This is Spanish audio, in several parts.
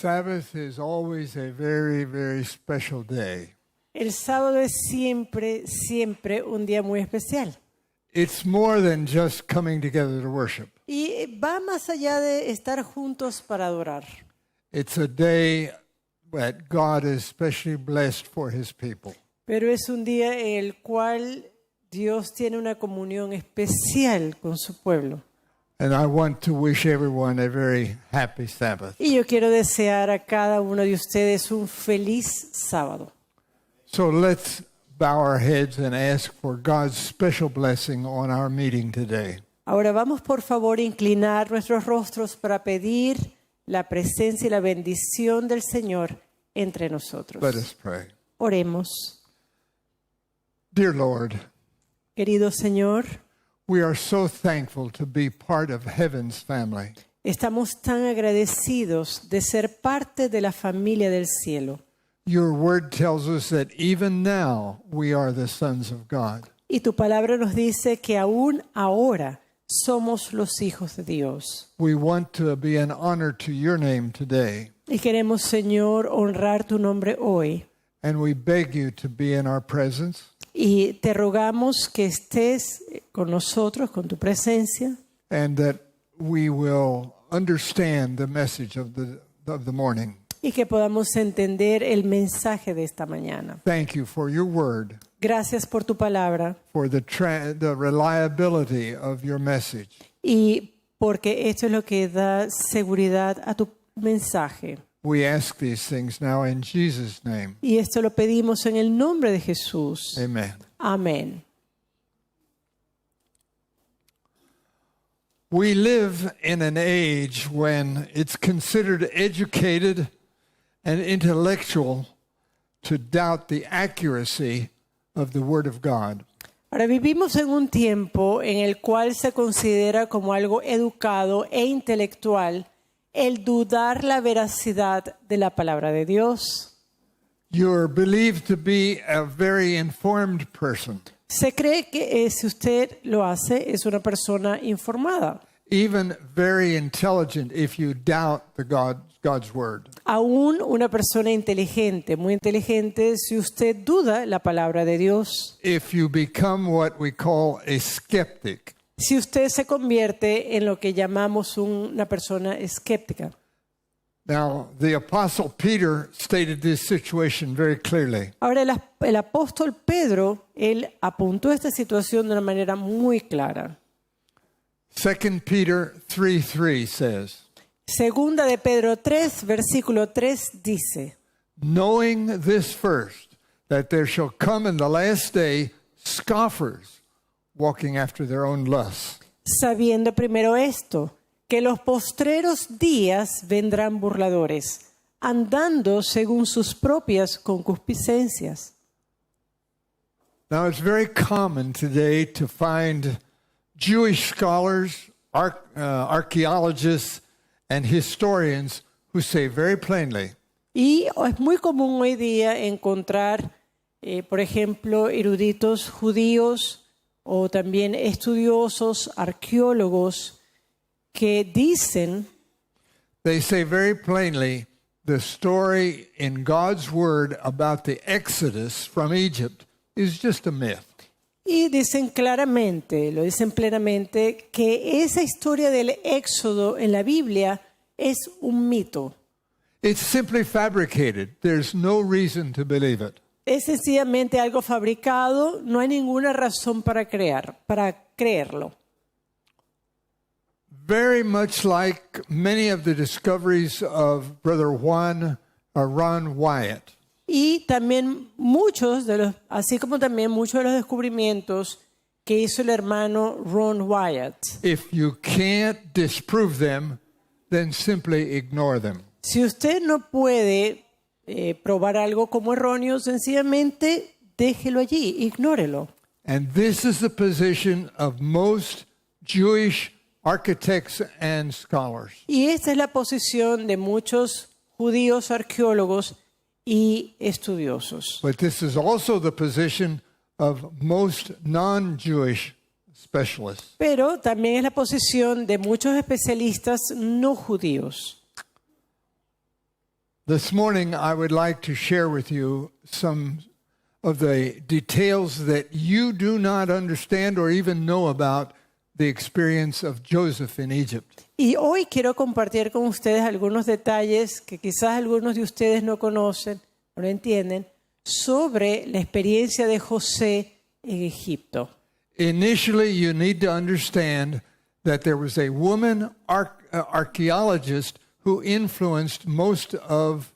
Sabbath is always a very, very special day. El sábado es siempre, siempre un día muy especial. It's more than just coming together to worship. Y va más allá de estar juntos para adorar. It's a day that God is especially blessed for His people. Pero es un día en el cual Dios tiene una comunión especial con su pueblo. And I want to wish everyone a very happy Sabbath. Y yo quiero desear a cada uno de ustedes un feliz sábado. So let's bow our heads and ask for God's special blessing on our meeting today. Ahora vamos por favor a inclinar nuestros rostros para pedir la presencia y la bendición del Señor entre nosotros. Let us pray. Oremos. Dear Lord, Querido Señor, we are so thankful to be part of heaven's family. estamos tan agradecidos de ser parte de la familia del cielo. Your word tells us that even now we are the sons of God. Y tu palabra nos dice que aún ahora somos los hijos de Dios. We want to be an honor to your name today, Y queremos, Señor, honrar tu nombre hoy. and we beg you to be in our presence. Y te rogamos que estés con nosotros, con tu presencia, And that we will understand the message of the morning. y que podamos entender el mensaje de esta mañana. Thank you for your word, Gracias por tu palabra for the reliability of your message. y porque esto es lo que da seguridad a tu mensaje. We ask these things now in Jesus' name. Y esto lo pedimos en el nombre de Jesús. Amen. Amén. We live in an age when it's considered educated and intellectual to doubt the accuracy of the Word of God. Ahora vivimos en un tiempo en el cual se considera como algo educado e intelectual el dudar la veracidad de la palabra de Dios. You're believed to be a very informed person, Se cree que si usted lo hace es una persona informada, even very intelligent if you doubt God's Word. aún una persona inteligente, muy inteligente si usted duda la palabra de Dios. If you become what we call a skeptic, Si usted se convierte en lo que llamamos una persona escéptica. now, the Apostle Peter stated this situation very clearly. Ahora el apóstol Pedro, él apuntó esta situación de una manera muy clara. 2 Peter 3:3 says, Segunda de Pedro 3, versículo 3 dice: knowing this first, that there shall come in the last day scoffers, walking after their own lusts. Sabiendo primero esto, que los postreros días vendrán burladores, andando según sus propias concupiscencias. Now, it's very common today to find Jewish scholars, archaeologists, and historians who say very plainly, Y es muy común hoy día encontrar, por ejemplo, eruditos judíos o también estudiosos, arqueólogos, que dicen, they say very plainly, the story in God's Word about the Exodus from Egypt is just a myth. y dicen claramente, lo dicen plenamente, que esa historia del Éxodo en la Biblia es un mito. It's simply fabricated. There's no reason to believe it. Es sencillamente algo fabricado, no hay ninguna razón para creerlo. Very much like many of the discoveries of Brother Ron Wyatt. Y también así como también muchos de los descubrimientos que hizo el hermano Ron Wyatt. If you can't disprove them, then simply ignore them. Si usted no puede probar algo como erróneo, sencillamente déjelo allí, ignórelo. And this is the position of most Jewish architects and scholars. Y esta es la posición de muchos judíos arqueólogos y estudiosos. But this is also the position of most non-Jewish specialists. Pero también es la posición de muchos especialistas no judíos. This morning, I would like to share with you some of the details that you do not understand or even know about the experience of Joseph in Egypt. Y hoy quiero compartir con ustedes algunos detalles que quizás algunos de ustedes no conocen o no entienden sobre la experiencia de José en Egipto. Initially, you need to understand that there was a woman archaeologist who influenced most of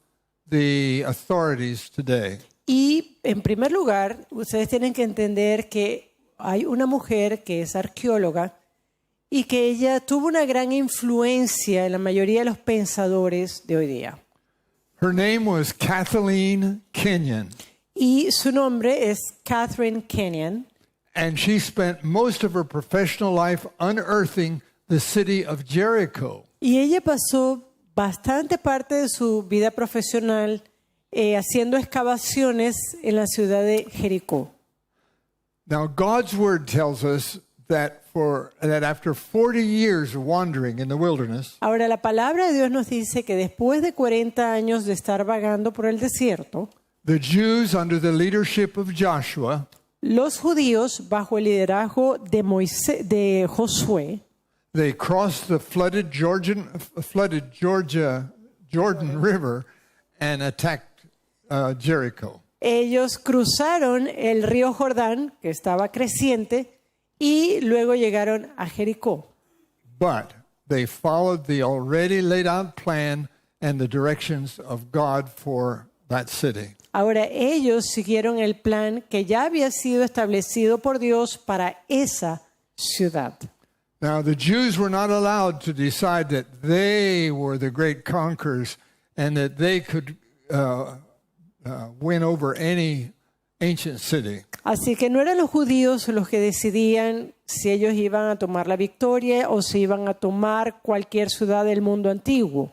the authorities today. Y en primer lugar, ustedes tienen que entender que hay una mujer que es arqueóloga y que ella tuvo una gran influencia en la mayoría de los pensadores de hoy día. Her name was Kathleen Kenyon, Y su nombre es Catherine Kenyon. and she spent most of her professional life unearthing the city of Jericho. Y ella pasó bastante parte de su vida profesional haciendo excavaciones en la ciudad de Jericó. Now, God's word tells us that after 40 years of wandering in the wilderness, Ahora, la palabra de Dios nos dice que después de 40 años de estar vagando por el desierto, the Jews, under the leadership of Joshua, los judíos, bajo el liderazgo de Josué, they crossed the flooded Jordan River and attacked Jericho. ellos cruzaron el río Jordán, que estaba creciente, y luego llegaron a Jericó. But they followed the already laid out plan and the directions of God for that city. Ahora ellos siguieron el plan que ya había sido establecido por Dios para esa ciudad. Now, the Jews were not allowed to decide that they were the great conquerors and that they could win over any ancient city. Así que no eran los judíos los que decidían si ellos iban a tomar la victoria o si iban a tomar cualquier ciudad del mundo antiguo.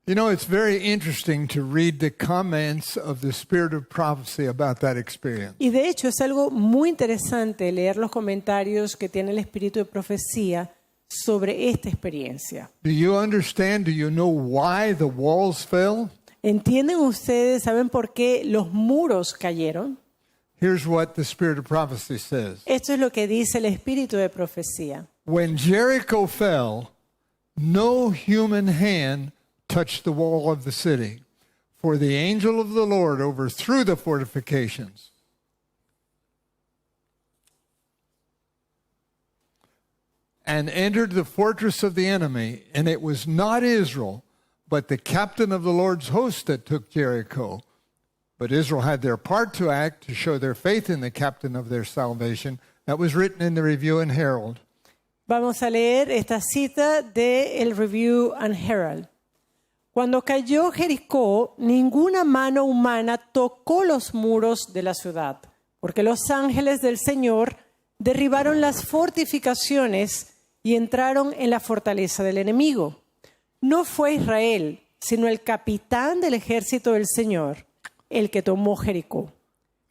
You know, it's very interesting to read the comments of the Spirit of Prophecy about that experience. Y de hecho es algo muy interesante leer los comentarios que tiene el espíritu de profecía sobre esta experiencia. Do you understand? Do you know why the walls fell? ¿Entienden ustedes? ¿Saben por qué los muros cayeron? Here's what the Spirit of Prophecy says. Esto es lo que dice el espíritu de profecía. When Jericho fell, no human hand touched the wall of the city, for the angel of the Lord overthrew the fortifications. And entered the fortress of the enemy, and it was not Israel, but the captain of the Lord's host that took Jericho. But Israel had their part to act to show their faith in the captain of their salvation. That was written in the Review and Herald. Vamos a leer esta cita de el Review and Herald. Cuando cayó Jericó, ninguna mano humana tocó los muros de la ciudad, porque los ángeles del Señor derribaron las fortificaciones y entraron en la fortaleza del enemigo. No fue Israel, sino el capitán del ejército del Señor, el que tomó Jericó.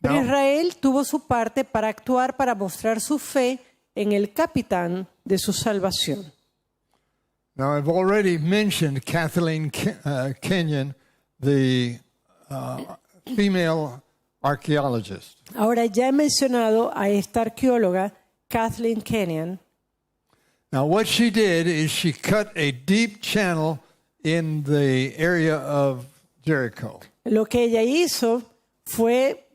Pero No. Israel tuvo su parte para actuar, para mostrar su fe en el capitán de su salvación. Now, I've already mentioned Kathleen Kenyon, the female archaeologist. Ahora ya he mencionado a esta arqueóloga, Kathleen Kenyon. Now, what she did is she cut a deep channel in the area of Jericho. Lo que ella hizo fue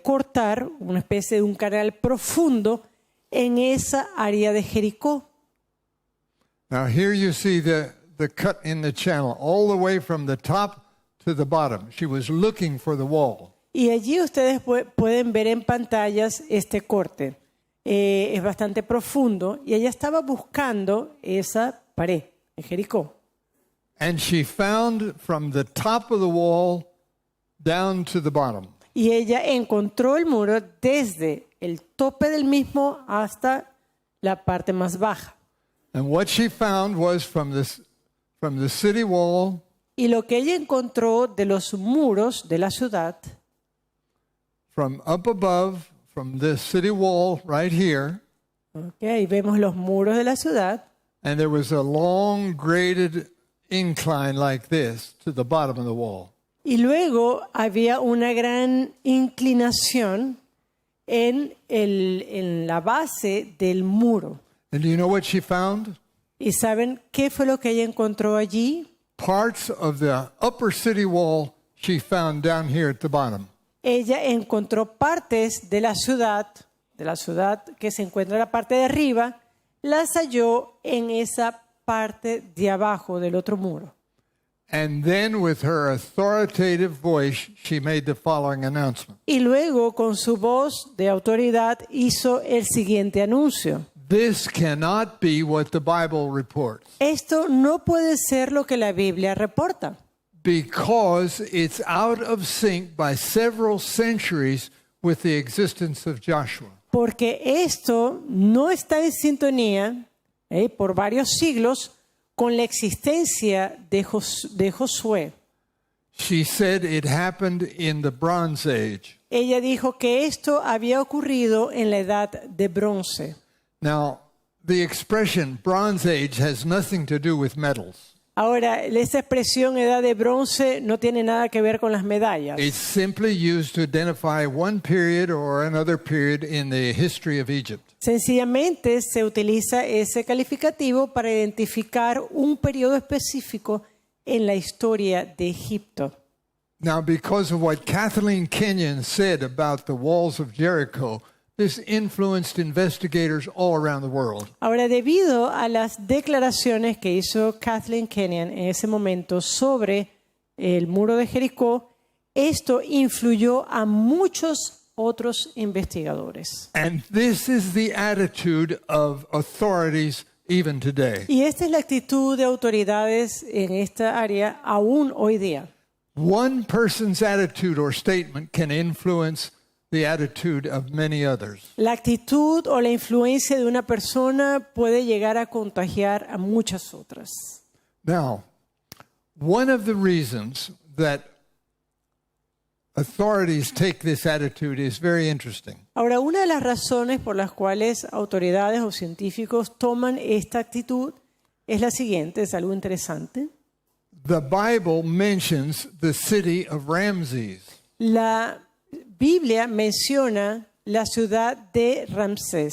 cortar una especie de un canal profundo en esa área de Jericó. Now, here you see the cut in the channel, all the way from the top to the bottom. She was looking for the wall. Y allí ustedes pueden ver en pantallas este corte. Es bastante profundo y ella estaba buscando esa pared en Jericó. And she found from the top of the wall down to the bottom. Y ella encontró el muro desde el tope del mismo hasta la parte más baja. And what she found was from the city wall Y lo que ella encontró de los muros de la ciudad, from up above, from the city wall right here, ahí vemos los muros de la ciudad, and there was a long graded incline like this to the bottom of the wall. Y luego había una gran inclinación en la base del muro. And do you know what she found? ¿Y saben qué fue lo que ella encontró allí? Parts of the upper city wall she found down here at the bottom. Ella encontró partes de la ciudad que se encuentra en la parte de arriba, las halló en esa parte de abajo del otro muro. And then with her authoritative voice, she made the following announcement. Y luego, con su voz de autoridad, hizo el siguiente anuncio. This cannot be what the Bible reports, Esto no puede ser lo que la Biblia reporta, because it's out of sync by several centuries with the existence of Joshua. porque esto no está en sintonía por varios siglos con la existencia de Josué. She said it happened in the Bronze Age. Ella dijo que esto había ocurrido en la edad de bronce. Now, the expression Bronze Age has nothing to do with medals. Ahora, esa expresión edad de bronce no tiene nada que ver con las medallas. It's simply used to identify one period or another period in the history of Egypt. Sencillamente se utiliza ese calificativo para identificar un periodo específico en la historia de Egipto. Now, because of what Kathleen Kenyon said about the walls of Jericho, this influenced investigators all around the world. Ahora, debido a las declaraciones que hizo Kathleen Kenyon en ese momento sobre el muro de Jericó, esto influyó a muchos otros investigadores. And this is the attitude of authorities even today. Y esta es la actitud de autoridades en esta área aún hoy día. One person's attitude or statement can influence the attitude of many others. La actitud o la influencia de una persona puede llegar a contagiar a muchas otras. Now, one of the reasons that authorities take this attitude is very interesting. Ahora, una de las razones por las cuales autoridades o científicos toman esta actitud es la siguiente, es algo interesante. The Bible mentions the city of Ramses. La Biblia menciona la ciudad de Ramsés.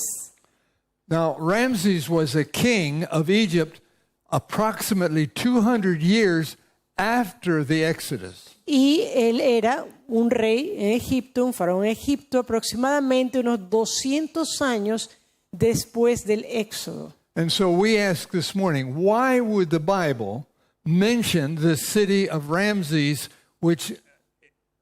Now, Ramses was a king of Egypt approximately 200 years after the Exodus. Y él era un rey en Egipto, un faraón en Egipto, aproximadamente unos 200 años después del Éxodo. And so we ask this morning, why would the Bible mention the city of Ramses, which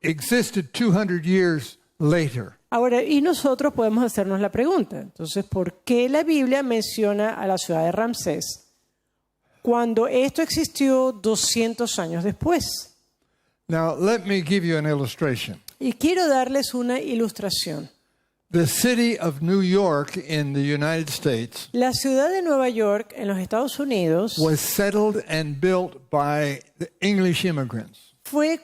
existed 200 years later? Ahora, y nosotros podemos hacernos la pregunta, entonces, ¿por qué la Biblia menciona a la ciudad de Ramsés cuando esto existió 200 años después? Now, let me give you an illustration. Y quiero darles una ilustración. The city of New York in the United States La ciudad de Nueva York, en los Estados Unidos, was settled and built by the English immigrants. fue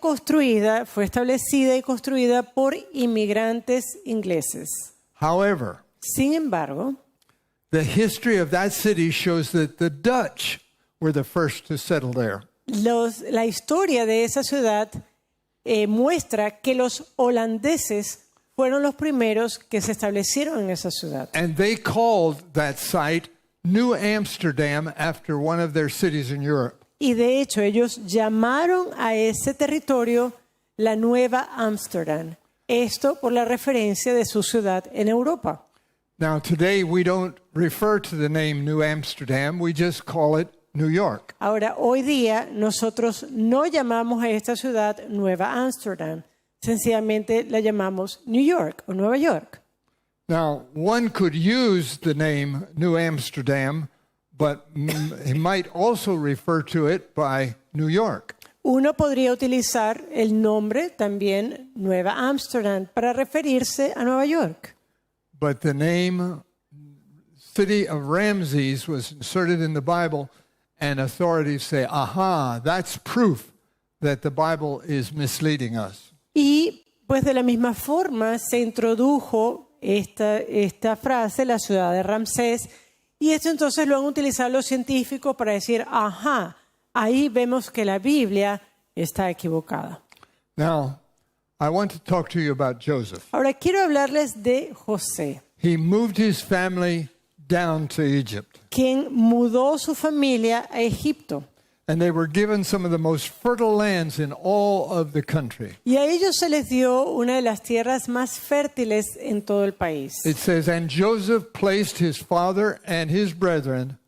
establecida y construida por inmigrantes ingleses. However, Sin embargo, the history of that city shows that the Dutch were the first to settle there. la historia de esa ciudad muestra que los holandeses fueron los primeros que se establecieron en esa ciudad. And they called that site New Amsterdam after one of their cities in Europe. Y de hecho ellos llamaron a ese territorio la Nueva Ámsterdam. Esto por la referencia de su ciudad en Europa. Now, today we don't refer to the name New Amsterdam, we just call it New York. Ahora, hoy día nosotros no llamamos a esta ciudad Nueva Ámsterdam, sencillamente la llamamos New York o Nueva York. Now, one could use the name New Amsterdam, but he might also refer to it by New York. Uno podría utilizar el nombre también Nueva Ámsterdam para referirse a Nueva York. But the name city of Ramses was inserted in the Bible, and authorities say, aha, that's proof that the Bible is misleading us. Y pues de la misma forma se introdujo esta frase, la ciudad de Ramsés, y esto entonces lo han utilizado los científicos para decir, ajá, ahí vemos que la Biblia está equivocada. Now, I want to talk to you about Joseph. Ahora quiero hablarles de José, He moved his family down to Egypt, quien mudó su familia a Egipto. and they were given some of the most fertile lands in all of the country. Y a ellos se les dio una de las tierras más fértiles en todo el país. It says, "And Joseph placed his father and his brethren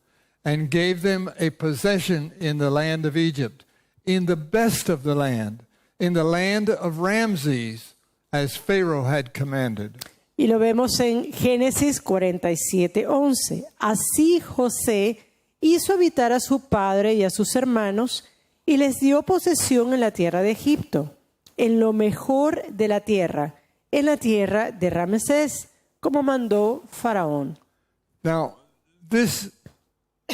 and gave them a possession in the land of Egypt, in the best of the land, in the land of Ramses, as Pharaoh had commanded." Y lo vemos en Génesis 47:11. Así José hizo habitar a su padre y a sus hermanos y les dio posesión en la tierra de Egipto, en lo mejor de la tierra, en la tierra de Ramsés, como mandó Faraón. Now, this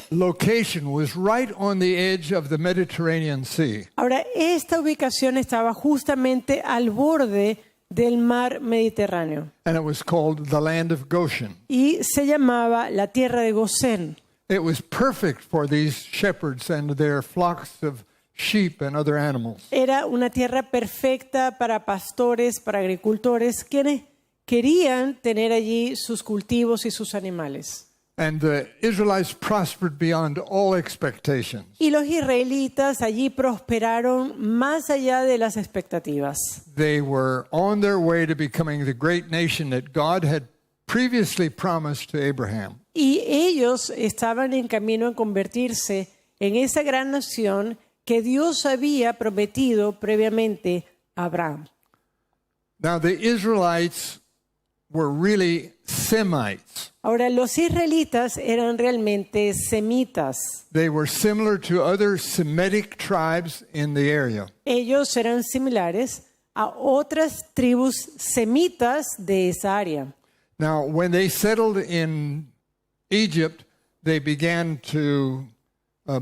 location was right on the edge of the Mediterranean Sea. Ahora, esta ubicación estaba justamente al borde del mar Mediterráneo And it was called the land of Goshen. y se llamaba la tierra de Gosén. It was perfect for these shepherds and their flocks of sheep and other animals. Era una tierra perfecta para pastores, para agricultores, quienes querían tener allí sus cultivos y sus animales. And the Israelites prospered beyond all expectations. Y los israelitas allí prosperaron más allá de las expectativas. They were on their way to becoming the great nation that God had previously promised to Abraham. Y ellos estaban en camino a convertirse en esa gran nación que Dios había prometido previamente a Abraham. Now, the Israelites were really Semites. Ahora, los israelitas eran realmente semitas. They were similar to other Semitic tribes in the area. Ellos eran similares a otras tribus semitas de esa área. Now, when they settled in Egypt, they began to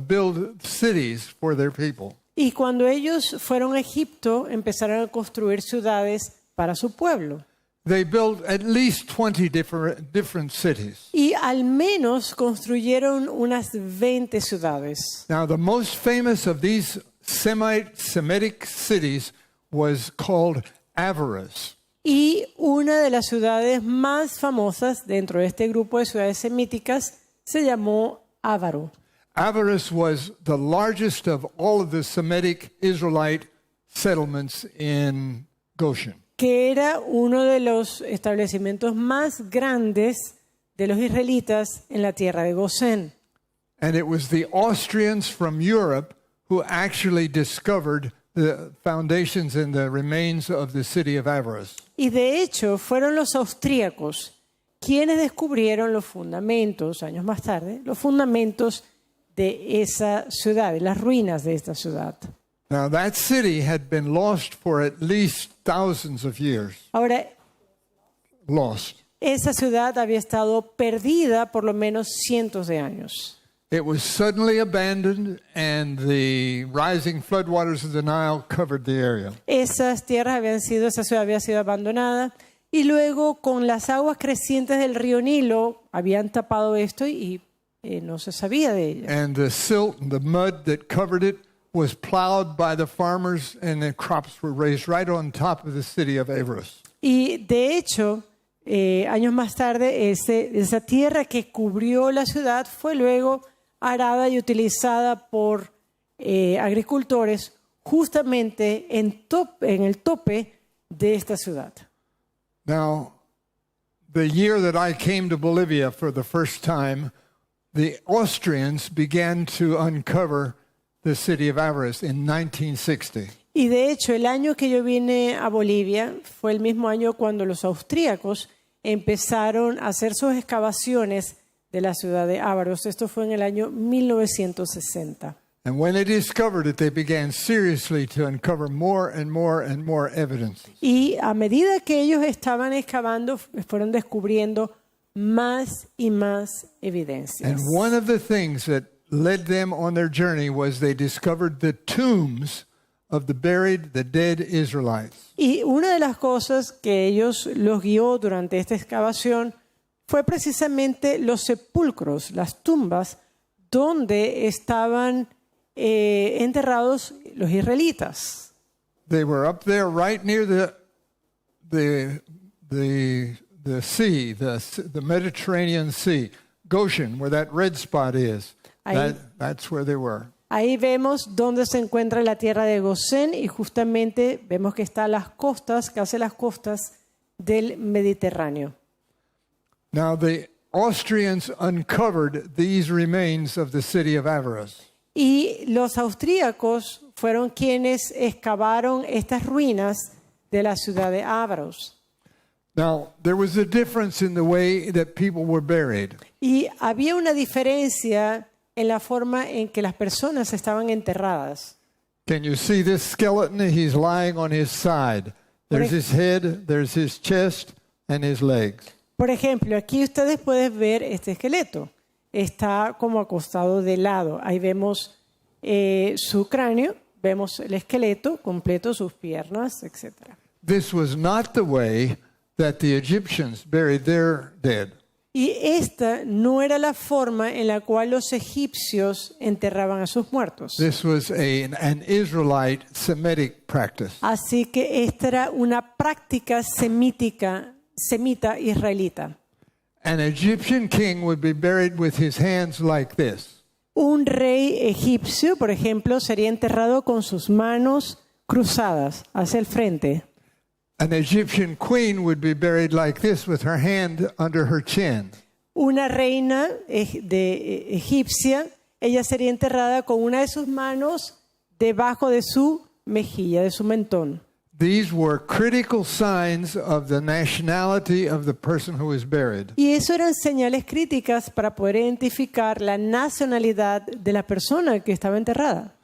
build cities for their people. Y cuando ellos fueron a Egipto, empezaron a construir ciudades para su pueblo. They built at least 20 different cities. Y al menos construyeron unas 20 ciudades. Now, the most famous of these Semitic cities was called Avaris. Y una de las ciudades más famosas dentro de este grupo de ciudades semíticas se llamó Ávaro. Avaris was the largest of all of the Semitic Israelite settlements in Goshen. Que era uno de los establecimientos más grandes de los israelitas en la tierra de Gosén. And it was the Austrians from Europe who actually discovered the foundations and the remains of the city of Avaris. Y de hecho fueron los austríacos quienes descubrieron los fundamentos, años más tarde, los fundamentos de esa ciudad, de las ruinas de esta ciudad. Now, that city had been lost for at least thousands of years. Ahora, Lost. esa ciudad había estado perdida por lo menos cientos de años. It was suddenly abandoned, and the rising floodwaters of the Nile covered the area. Esa ciudad había sido abandonada y luego con las aguas crecientes del río Nilo habían tapado esto y no se sabía de ella. And the silt and the mud that covered it was plowed by the farmers, and the crops were raised right on top of the city of Avaris. Y de hecho, años más tarde, esa tierra que cubrió la ciudad fue luego arada y utilizada por agricultores justamente en el tope de esta ciudad. Now, the year that I came to Bolivia for the first time, the Austrians began to uncover the city of Avaris in 1960. Y de hecho, el año que yo vine a Bolivia fue el mismo año cuando los austríacos empezaron a hacer sus excavaciones de la ciudad de Ávaros. Esto fue en el año 1960. And when they discovered it, they began seriously to uncover more and more and more evidence. Y a medida que ellos estaban excavando, fueron descubriendo más y más evidencias. And one of the things that led them on their journey was they discovered the tombs of the dead Israelites. Y una de las cosas que ellos los guió durante esta excavación fue precisamente los sepulcros, las tumbas, donde estaban enterrados los israelitas. They were up there right near the sea, the Mediterranean Sea, Goshen, where that red spot is. Ahí. That's where they were. Ahí vemos dónde se encuentra la tierra de Gosén y justamente vemos que está a las costas, casi a las costas del Mediterráneo. Now the Austrians uncovered these remains of the city of Avaros. Y los austríacos fueron quienes excavaron estas ruinas de la ciudad de Avaros. Now, there was a difference in the way that people were buried. Y había una diferencia en la forma en que las personas estaban enterradas. Can you see this skeleton? He's lying on his side. There's his head, there's his chest, and his legs. Por ejemplo, aquí ustedes pueden ver este esqueleto. Está como acostado de lado. Ahí vemos su cráneo, vemos el esqueleto completo, sus piernas, etc. This was not the way that the Egyptians buried their dead. Y esta no era la forma en la cual los egipcios enterraban a sus muertos. This was an Israelite Semitic practice. Así que esta era una práctica semita israelita. An Egyptian king would be buried with his hands like this. Un rey egipcio, por ejemplo, sería enterrado con sus manos cruzadas hacia el frente. An Egyptian queen would be buried like this with her hand under her chin. Una reina egipcia, ella sería enterrada con una de sus manos debajo de su mejilla, de su mentón. These were critical signs of the nationality of the person who was buried. Y eso eran señales críticas para poder identificar la nacionalidad de la persona que estaba enterrada.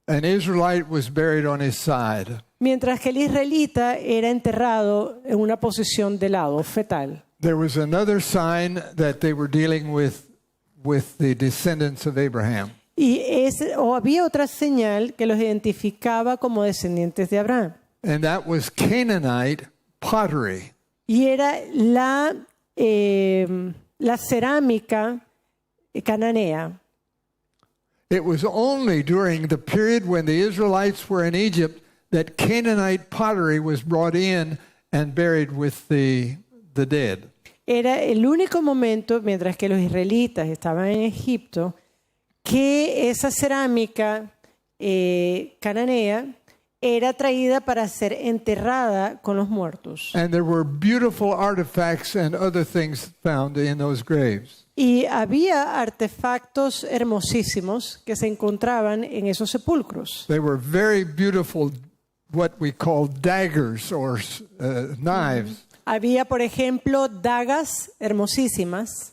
An Israelite was buried on his side. Mientras que el israelita era enterrado en una posición de lado, fetal. There was another sign that they were dealing with the descendants of Abraham. Y había otra señal que los identificaba como descendientes de Abraham. And that was Canaanite pottery. Y era la cerámica cananea. It was only during the period when the Israelites were in Egypt that Canaanite pottery was brought in and buried with the dead. Era el único momento, mientras que los israelitas estaban en Egipto, que esa cerámica cananea era traída para ser enterrada con los muertos. And there were beautiful artifacts and other things found in those graves. Y había artefactos hermosísimos que se encontraban en esos sepulcros. They were very beautiful, what we call daggers or knives. Había, por ejemplo, dagas hermosísimas.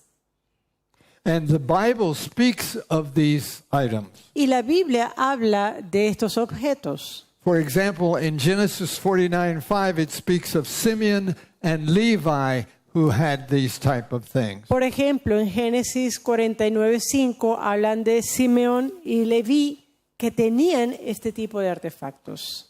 And the Bible speaks of these items. Y la Biblia habla de estos objetos. For example, in Genesis 49:5, it speaks of Simeon and Levi who had these type of things. Por ejemplo, en Génesis 49:5 hablan de Simeón y Leví que tenían este tipo de artefactos.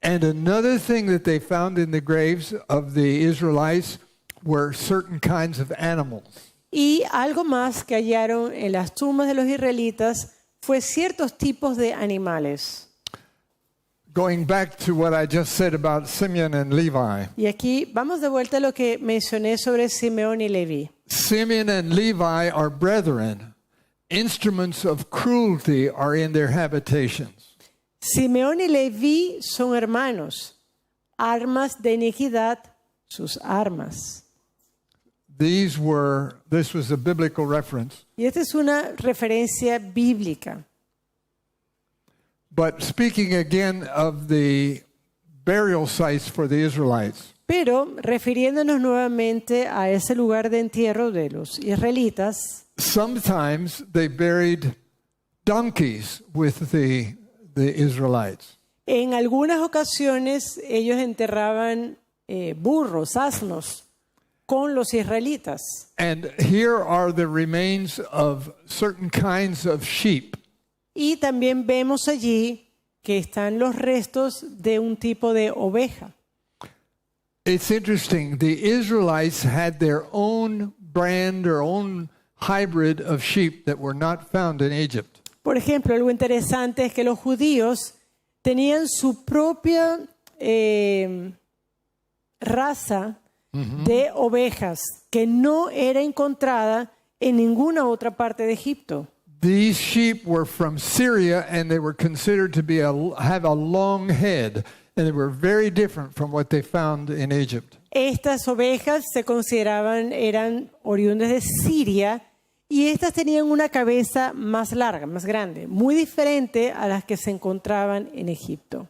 And another thing that they found in the graves of the Israelites were certain kinds of animals. Y algo más que hallaron en las tumbas de los israelitas fue ciertos tipos de animales. Going back to what I just said about Simeon and Levi. Y aquí vamos de vuelta a lo que mencioné sobre Simeón y Leví. Simeon and Levi are brethren. Instruments of cruelty are in their habitations. Simeón y Leví son hermanos, armas de iniquidad, sus armas. This was a biblical reference. Y esta es una referencia bíblica. But speaking again of the burial sites for the Israelites, Pero refiriéndonos nuevamente a ese lugar de entierro de los israelitas, sometimes they buried donkeys with the Israelites. en algunas ocasiones ellos enterraban burros, asnos, con los israelitas. And here are the remains of certain kinds of sheep. Y también vemos allí que están los restos de un tipo de oveja. It's interesting. The Israelites had their own brand or own hybrid of sheep that were not found in Egypt. Por ejemplo, algo interesante es que los judíos tenían su propia raza de ovejas que no era encontrada en ninguna otra parte de Egipto. These sheep were from Syria, and they were considered to have a long head, and they were very different from what they found in Egypt. Estas ovejas se consideraban, eran oriundas de Siria, y estas tenían una cabeza más larga, más grande, muy diferente a las que se encontraban en Egipto.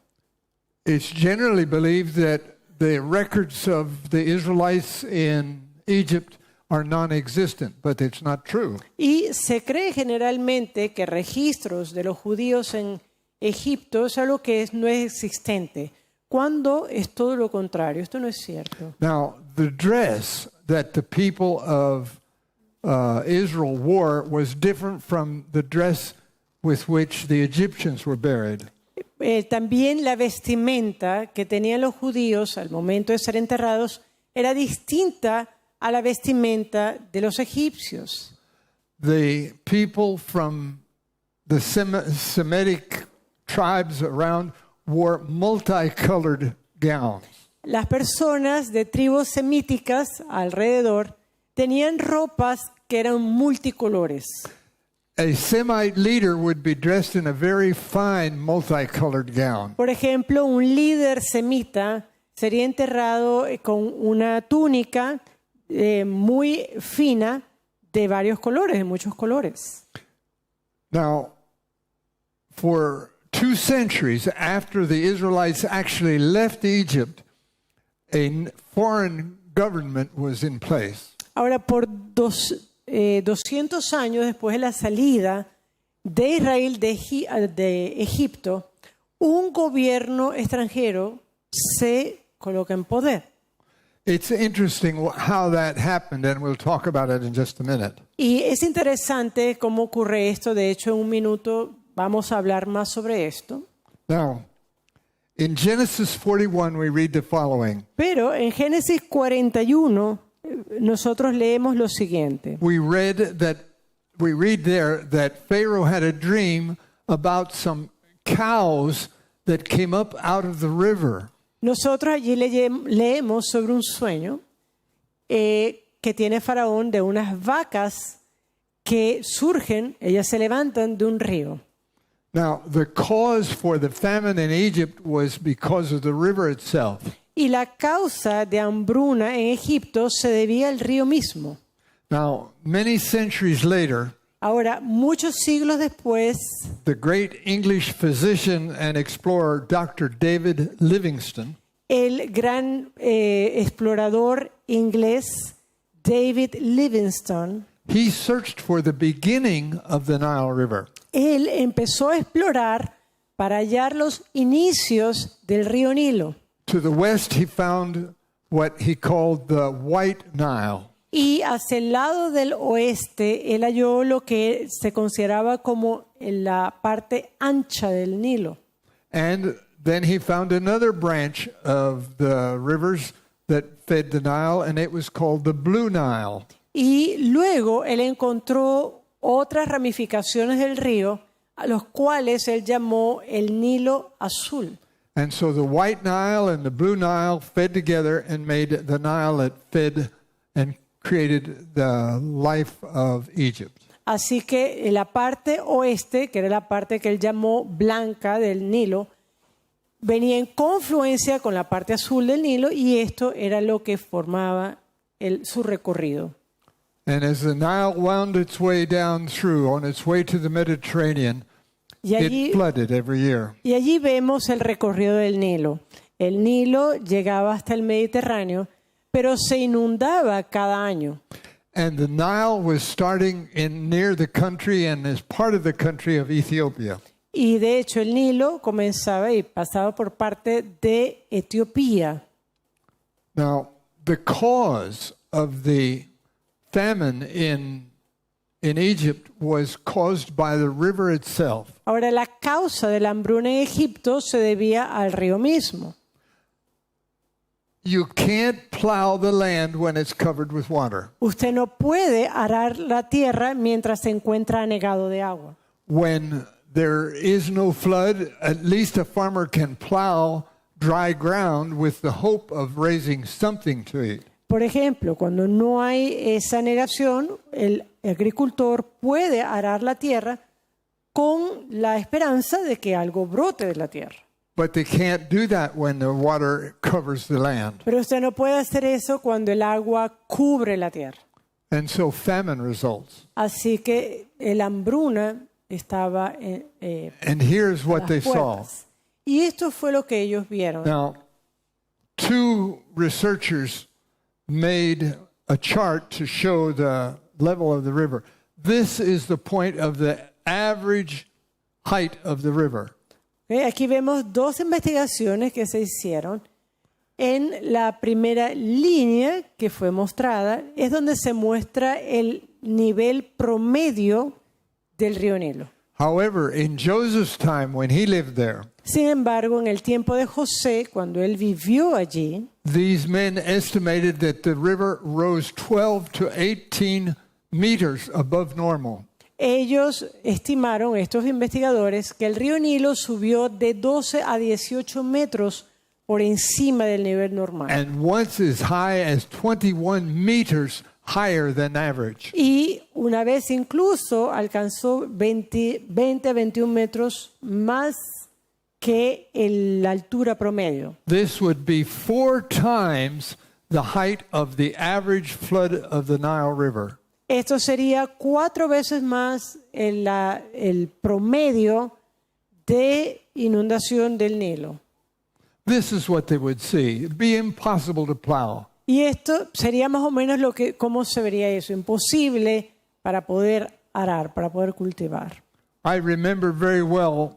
It's generally believed that the records of the Israelites in Egypt are non-existent, but it's not true. Y se cree generalmente que registros de los judíos en Egipto es algo que no es existente, cuando es todo lo contrario. Esto no es cierto. Now, the dress that the people of Israel wore was different from the dress with which the Egyptians were buried. También la vestimenta que tenían los judíos al momento de ser enterrados era distinta a la vestimenta de los egipcios. The people from the Semitic tribes around wore multicolored gowns. Las personas de tribus semíticas alrededor tenían ropas que eran multicolores. A Semite leader would be dressed in a very fine multicolored gown. Por ejemplo, un líder semita sería enterrado con una túnica muy fina de varios colores, de muchos colores. Now, for 2 centuries after the Israelites actually left Egypt, a foreign government was in place. Ahora, por 200 años después de la salida de Israel de Egipto, un gobierno extranjero se coloca en poder. It's interesting how that happened, and we'll talk about it in just a minute. Y es interesante cómo ocurre esto. De hecho, en un minuto vamos a hablar más sobre esto. Now, in Genesis 41, we read the following. Pero en Génesis 41 nosotros leemos lo siguiente. We read there that Pharaoh had a dream about some cows that came up out of the river. Nosotros allí leemos sobre un sueño que tiene Faraón de unas vacas que surgen, ellas se levantan de un río. Now, the cause for the famine in Egypt was because of the river itself. Y la causa de hambruna en Egipto se debía al río mismo. Now, many centuries later, Ahora, muchos siglos después, the great English physician and explorer Dr. David Livingstone, el gran explorador inglés David Livingstone, he searched for the beginning of the Nile River. él empezó a explorar para hallar los inicios del río Nilo. To the west, he found what he called the White Nile. Y hacia el lado del oeste, él halló lo que se consideraba como la parte ancha del Nilo. And then he found another branch of the rivers that fed the Nile, and it was called the Blue Nile. Y luego él encontró otras ramificaciones del río, a los cuales él llamó el Nilo Azul. And so the White Nile and the Blue Nile fed together and made the Nile that fed and created the life of Egypt. Así que la parte oeste, que era la parte que él llamó blanca del Nilo, venía en confluencia con la parte azul del Nilo, y esto era lo que formaba su recorrido. And as the Nile wound its way down through, on its way to the Mediterranean, it flooded every year. Y allí vemos el recorrido del Nilo. El Nilo llegaba hasta el Mediterráneo, pero se inundaba cada año. And the Nile was starting near the country and as part of the country of Ethiopia. Y de hecho el Nilo comenzaba y pasaba por parte de Etiopía. Now, the cause of the famine in Egypt was caused by the river itself. Ahora, la causa de la hambruna en Egipto se debía al río mismo. You can't plow the land when it's covered with water. Usted no puede arar la tierra mientras se encuentra anegado de agua. when there is no flood, at least a farmer can plow dry ground with the hope of raising something to eat. Por ejemplo, cuando no hay esa negación, el agricultor puede arar la tierra con la esperanza de que algo brote de la tierra. But they can't do that when the water covers the land. Pero usted no puede hacer eso cuando el agua cubre la tierra. And so famine results. Así que la hambruna estaba And here's a what las they saw. puertas. Y esto fue lo que ellos vieron. Now, two researchers made a chart to show the level of the river. This is the point of the average height of the river. Aquí vemos dos investigaciones que se hicieron. En la primera línea que fue mostrada es donde se muestra el nivel promedio del río Nilo. However, in Joseph's time, when he lived there, Sin embargo, en el tiempo de José, cuando él vivió allí, these men estimated that the river rose 12 to 18 meters above normal. ellos estimaron, estos investigadores, que el río Nilo subió de 12 a 18 metros por encima del nivel normal. And once as high as 21 meters higher than average. Y una vez incluso alcanzó 20 a 21 metros más que la altura promedio. This would be 4 times the height of the average flood of the Nile River. Esto sería 4 veces más el promedio de inundación del Nilo. This is what they would see. It'd be impossible to plow. Y esto sería más o menos cómo se vería eso, imposible para poder arar, para poder cultivar. I remember very well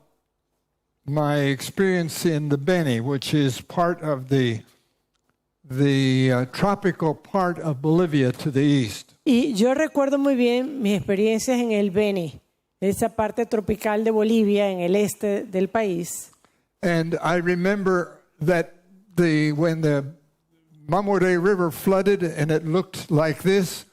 my experience in the Beni, which is part of the tropical part of Bolivia to the east. Y yo recuerdo muy bien mis experiencias en el Beni, esa parte tropical de Bolivia, en el este del país. And I remember that when the Mamoré River flooded and it looked like this,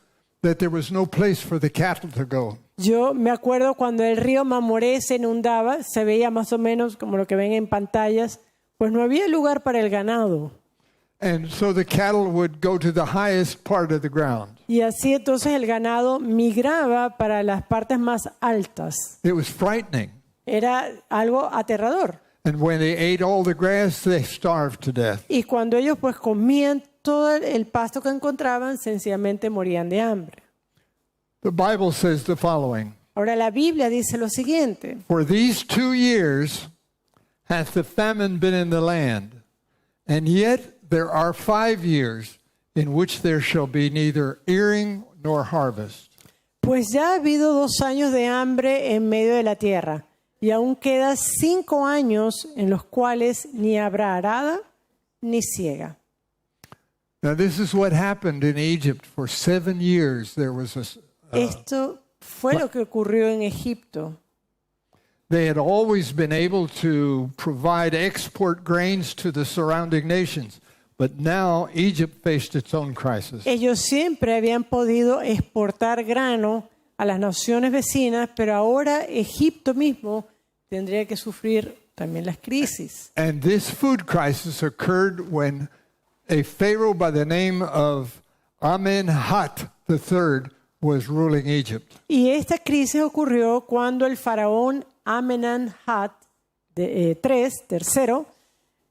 that there was no place for the cattle to go. Yo me acuerdo cuando el río Mamoré se inundaba, se veía más o menos como lo que ven en pantallas, pues no había lugar para el ganado. And so the cattle would go to the highest part of the ground. Y así entonces el ganado migraba para las partes más altas. It was frightening. Era algo aterrador. And when they ate all the grass, they starved to death. Y cuando ellos pues comían todo el pasto que encontraban, sencillamente morían de hambre. The Bible says the following: Ahora la Biblia dice lo siguiente: For these 2 years hath the famine been in the land, and yet there are 5 years in which there shall be neither earing nor harvest. Pues ya ha habido 2 años de hambre en medio de la tierra, y aún queda 5 años en los cuales ni habrá arada ni siega. Now this is what happened in Egypt. For 7 years there was Esto fue lo que ocurrió en Egipto. they had always been able to provide export grains to the surrounding nations. But now Egypt faced its own crisis. Ellos siempre habían podido exportar grano a las naciones vecinas, pero ahora Egipto mismo tendría que sufrir también las crisis. And this food crisis occurred when a Pharaoh by the name of Amenhotep III was ruling Egypt. Y esta crisis ocurrió cuando el faraón Amenhotep III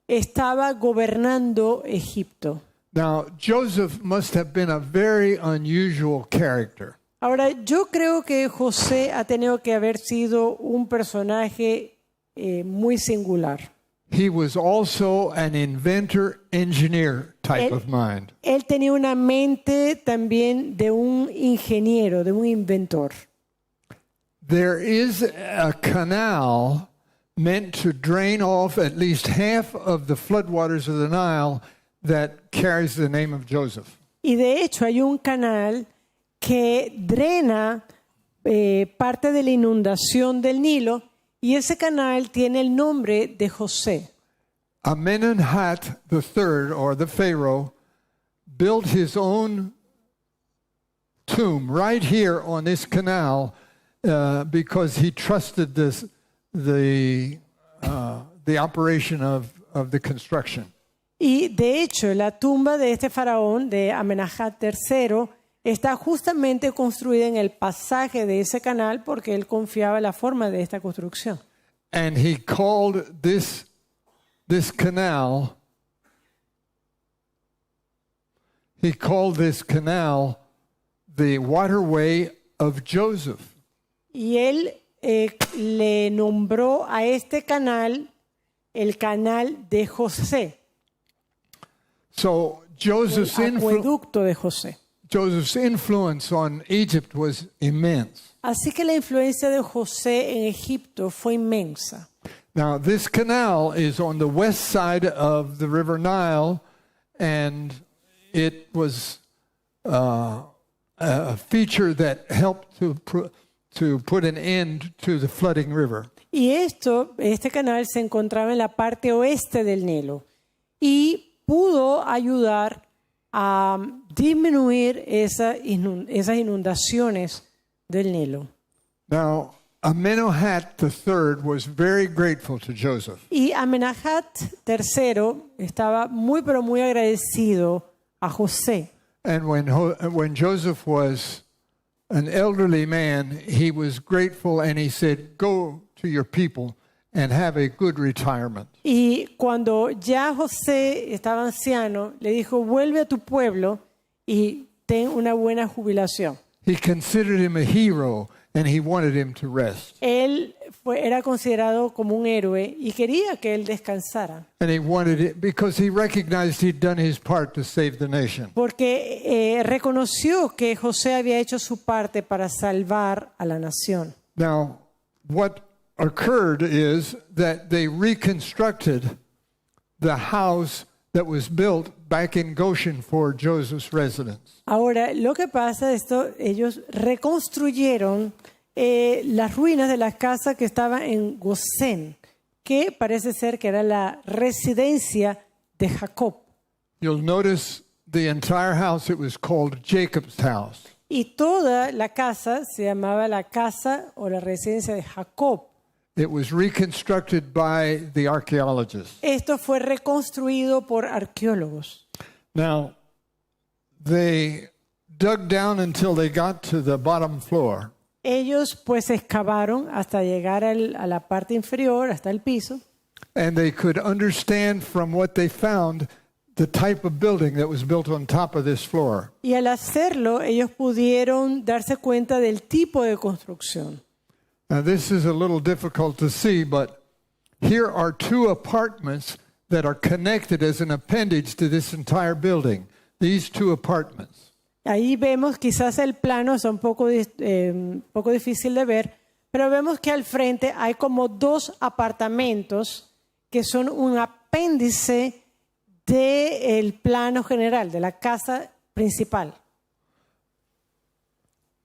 estaba gobernando Egipto. Now, Joseph must have been a very unusual character. Ahora, yo creo que José ha tenido que haber sido un personaje muy singular. He was also an inventor, engineer type of mind. Él tenía una mente también de un ingeniero, de un inventor. There is a canal meant to drain off at least half of the floodwaters of the Nile that carries the name of Joseph. Y de hecho hay un canal que drena parte de la inundación del Nilo, y ese canal tiene el nombre de José. Amenhotep III, or the Pharaoh, built his own tomb right here on this canal because he trusted the operation of the construction. Y de hecho, la tumba de este faraón, de Amenhotep III, está justamente construida en el pasaje de ese canal porque él confiaba en la forma de esta construcción. And he called this canal, the waterway of Joseph. Y él le nombró a este canal el canal de José, So Joseph's acueducto de José. influence on Egypt was immense. Así que la influencia de José en Egipto fue inmensa. Now, this canal is on the west side of the River Nile, and it was a feature that helped to put an end to the flooding river. Y este canal se encontraba en la parte oeste del Nilo y pudo ayudar a disminuir esas inundaciones del Nilo. Now, Amenhotep III was very grateful to Joseph. Y Amenhotep III estaba muy pero muy agradecido a José. And when Joseph was an elderly man, he was grateful and he said, "Go to your people and have a good retirement." Y cuando ya José estaba anciano, le dijo, vuelve a tu pueblo y ten una buena jubilación. He considered him a hero and he wanted him to rest. Él era considerado como un héroe y quería que él descansara. And he wanted it because he recognized he'd done his part to save the nation. Porque reconoció que José había hecho su parte para salvar a la nación. Now, what occurred is that they reconstructed the house that was built back in Goshen for Joseph's residence. Ahora, lo que pasa es que ellos reconstruyeron las ruinas de la casa que estaba en Gosén, que parece ser que era la residencia de Jacob. You'll notice the entire house, it was called Jacob's house. Y toda la casa se llamaba la casa o la residencia de Jacob. It was reconstructed by the archaeologists. Esto fue reconstruido por arqueólogos. Now, they dug down until they got to the bottom floor. Ellos pues excavaron hasta llegar a la parte inferior, hasta el piso. And they could understand from what they found the type of building that was built on top of this floor. Y al hacerlo, ellos pudieron darse cuenta del tipo de construcción. Now, this is a little difficult to see, but here are two apartments that are connected as an appendage to this entire building. These two apartments. Ahí vemos, quizás el plano es un poco difícil de ver, pero vemos que al frente hay como dos apartamentos que son un apéndice del plano general, de la casa principal.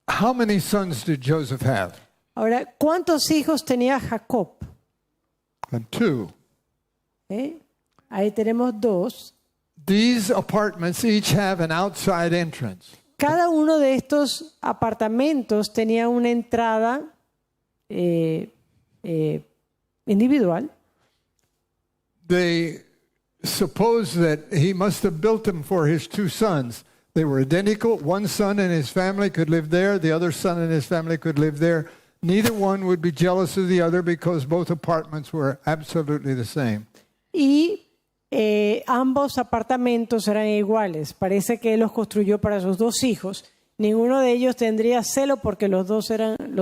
How many sons did Joseph have? Ahora, ¿cuántos hijos tenía Jacob? And two. Ahí tenemos dos. These apartments each have an outside entrance. Cada uno de estos apartamentos tenía una entrada individual. They suppose that he must have built them for his two sons. They were identical. One son and his family could live there. The other son and his family could live there. Neither one would be jealous of the other because both apartments were absolutely the same. Y ambos apartamentos eran iguales. Parece que él los construyó para sus dos hijos. Ninguno de ellos tendría celo porque los dos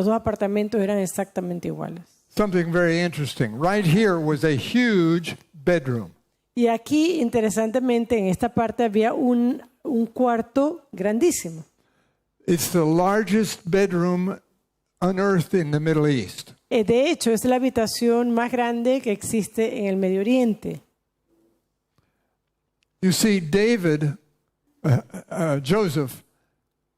apartamentos eran exactamente iguales. Something very interesting. Right here was a huge bedroom. Y aquí, interesantemente, en esta parte había un cuarto grandísimo. It's the largest bedroom unearthed in the Middle East. De hecho, es la habitación más grande que existe en el Medio Oriente. You see, Joseph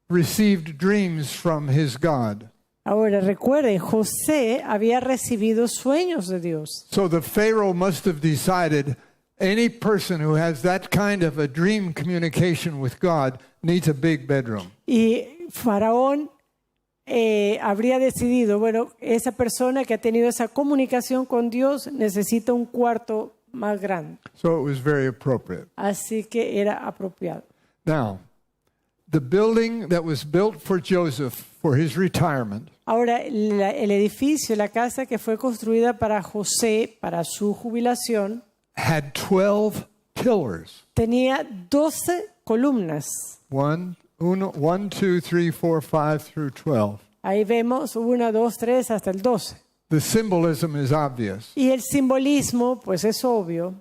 received dreams from his God. Ahora recuerden, José había recibido sueños de Dios. So the Pharaoh must have decided any person who has that kind of a dream communication with God needs a big bedroom. Y Faraón habría decidido, bueno, esa persona que ha tenido esa comunicación con Dios necesita un cuarto más grande. So it was very appropriate. Así que era apropiado. Now, the building that was built for Joseph for his retirement Ahora, el edificio, la casa que fue construida para José, para su jubilación, had 12 pillars. tenía 12 columnas. 1, 2, 3, 4, 5 through 12. Ahí vemos 1, 2, 3 hasta el 12. The symbolism is obvious. Y el simbolismo, pues es obvio,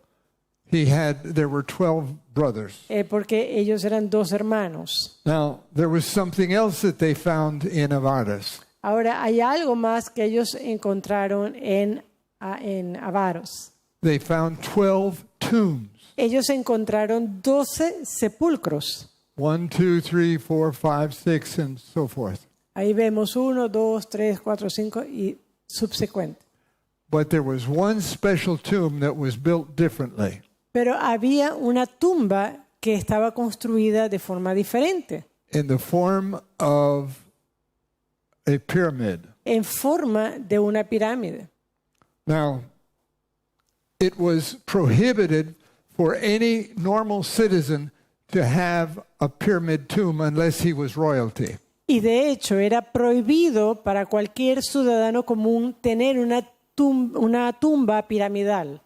There were 12 brothers. porque ellos eran 2 hermanos. Now, there was something else that they found in Avaris. Ahora, hay algo más que ellos encontraron en Avaros. They found 12 tombs. Ellos encontraron 12 sepulcros. 1, 2, 3, 4, 5, 6, and so forth. Ahí vemos 1, 2, 3, 4, 5 y subsecuente. But there was one special tomb that was built differently. Pero había una tumba que estaba construida de forma diferente, In the form of a pyramid. en forma de una pirámide. Now, it was prohibited for any normal citizen to have a pyramid tomb unless he was royalty. Y de hecho era prohibido para cualquier ciudadano común tener una tumba piramidal,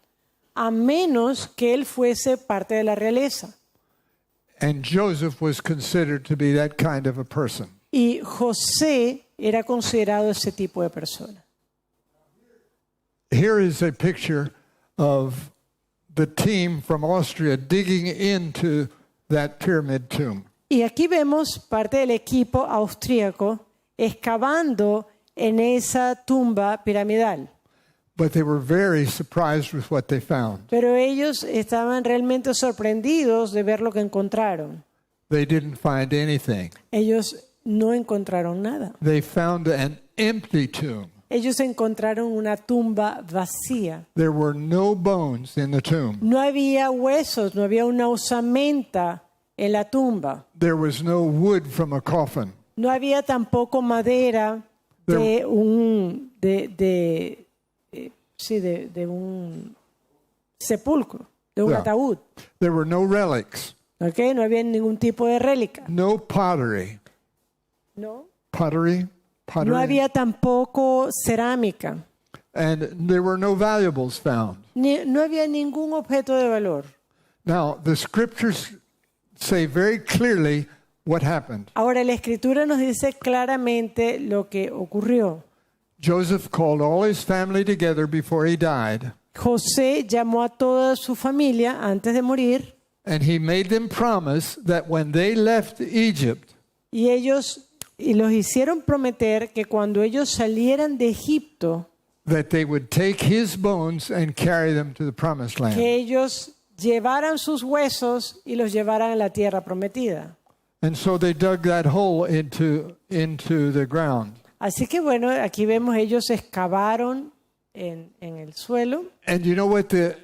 a menos que él fuese parte de la realeza. And Joseph was considered to be that kind of a person. Y José era considerado ese tipo de persona. Here is a picture of the team from Austria digging into that pyramid tomb. Y aquí vemos parte del equipo austríaco excavando en esa tumba piramidal. But they were very surprised with what they found. Pero ellos estaban realmente sorprendidos de ver lo que encontraron. They didn't find anything. Ellos no encontraron nada. They found an empty tomb. Ellos encontraron una tumba vacía. There were no bones in the tomb. No había huesos, no había una osamenta en la tumba. There was no wood from a coffin. No había tampoco madera de un sepulcro, de un Yeah. ataúd. There were no relics, ¿Okay? No había ningún tipo de réplica. no pottery. No. Pottery? No había tampoco cerámica. And there were no valuables found. No había ningún objeto de valor. Now, the scriptures say very clearly what happened. Ahora, la Escritura nos dice claramente lo que ocurrió. Joseph called all his family together before he died, José llamó a toda su familia antes de morir and he made them promise that when they left Egypt, y los hicieron prometer que cuando ellos salieran de Egipto, that they would take his bones and carry them to the promised land. que ellos llevaran sus huesos y los llevaran a la tierra prometida. And so they dug that hole into the ground. Así que bueno, aquí vemos ellos excavaron en el suelo And you know what the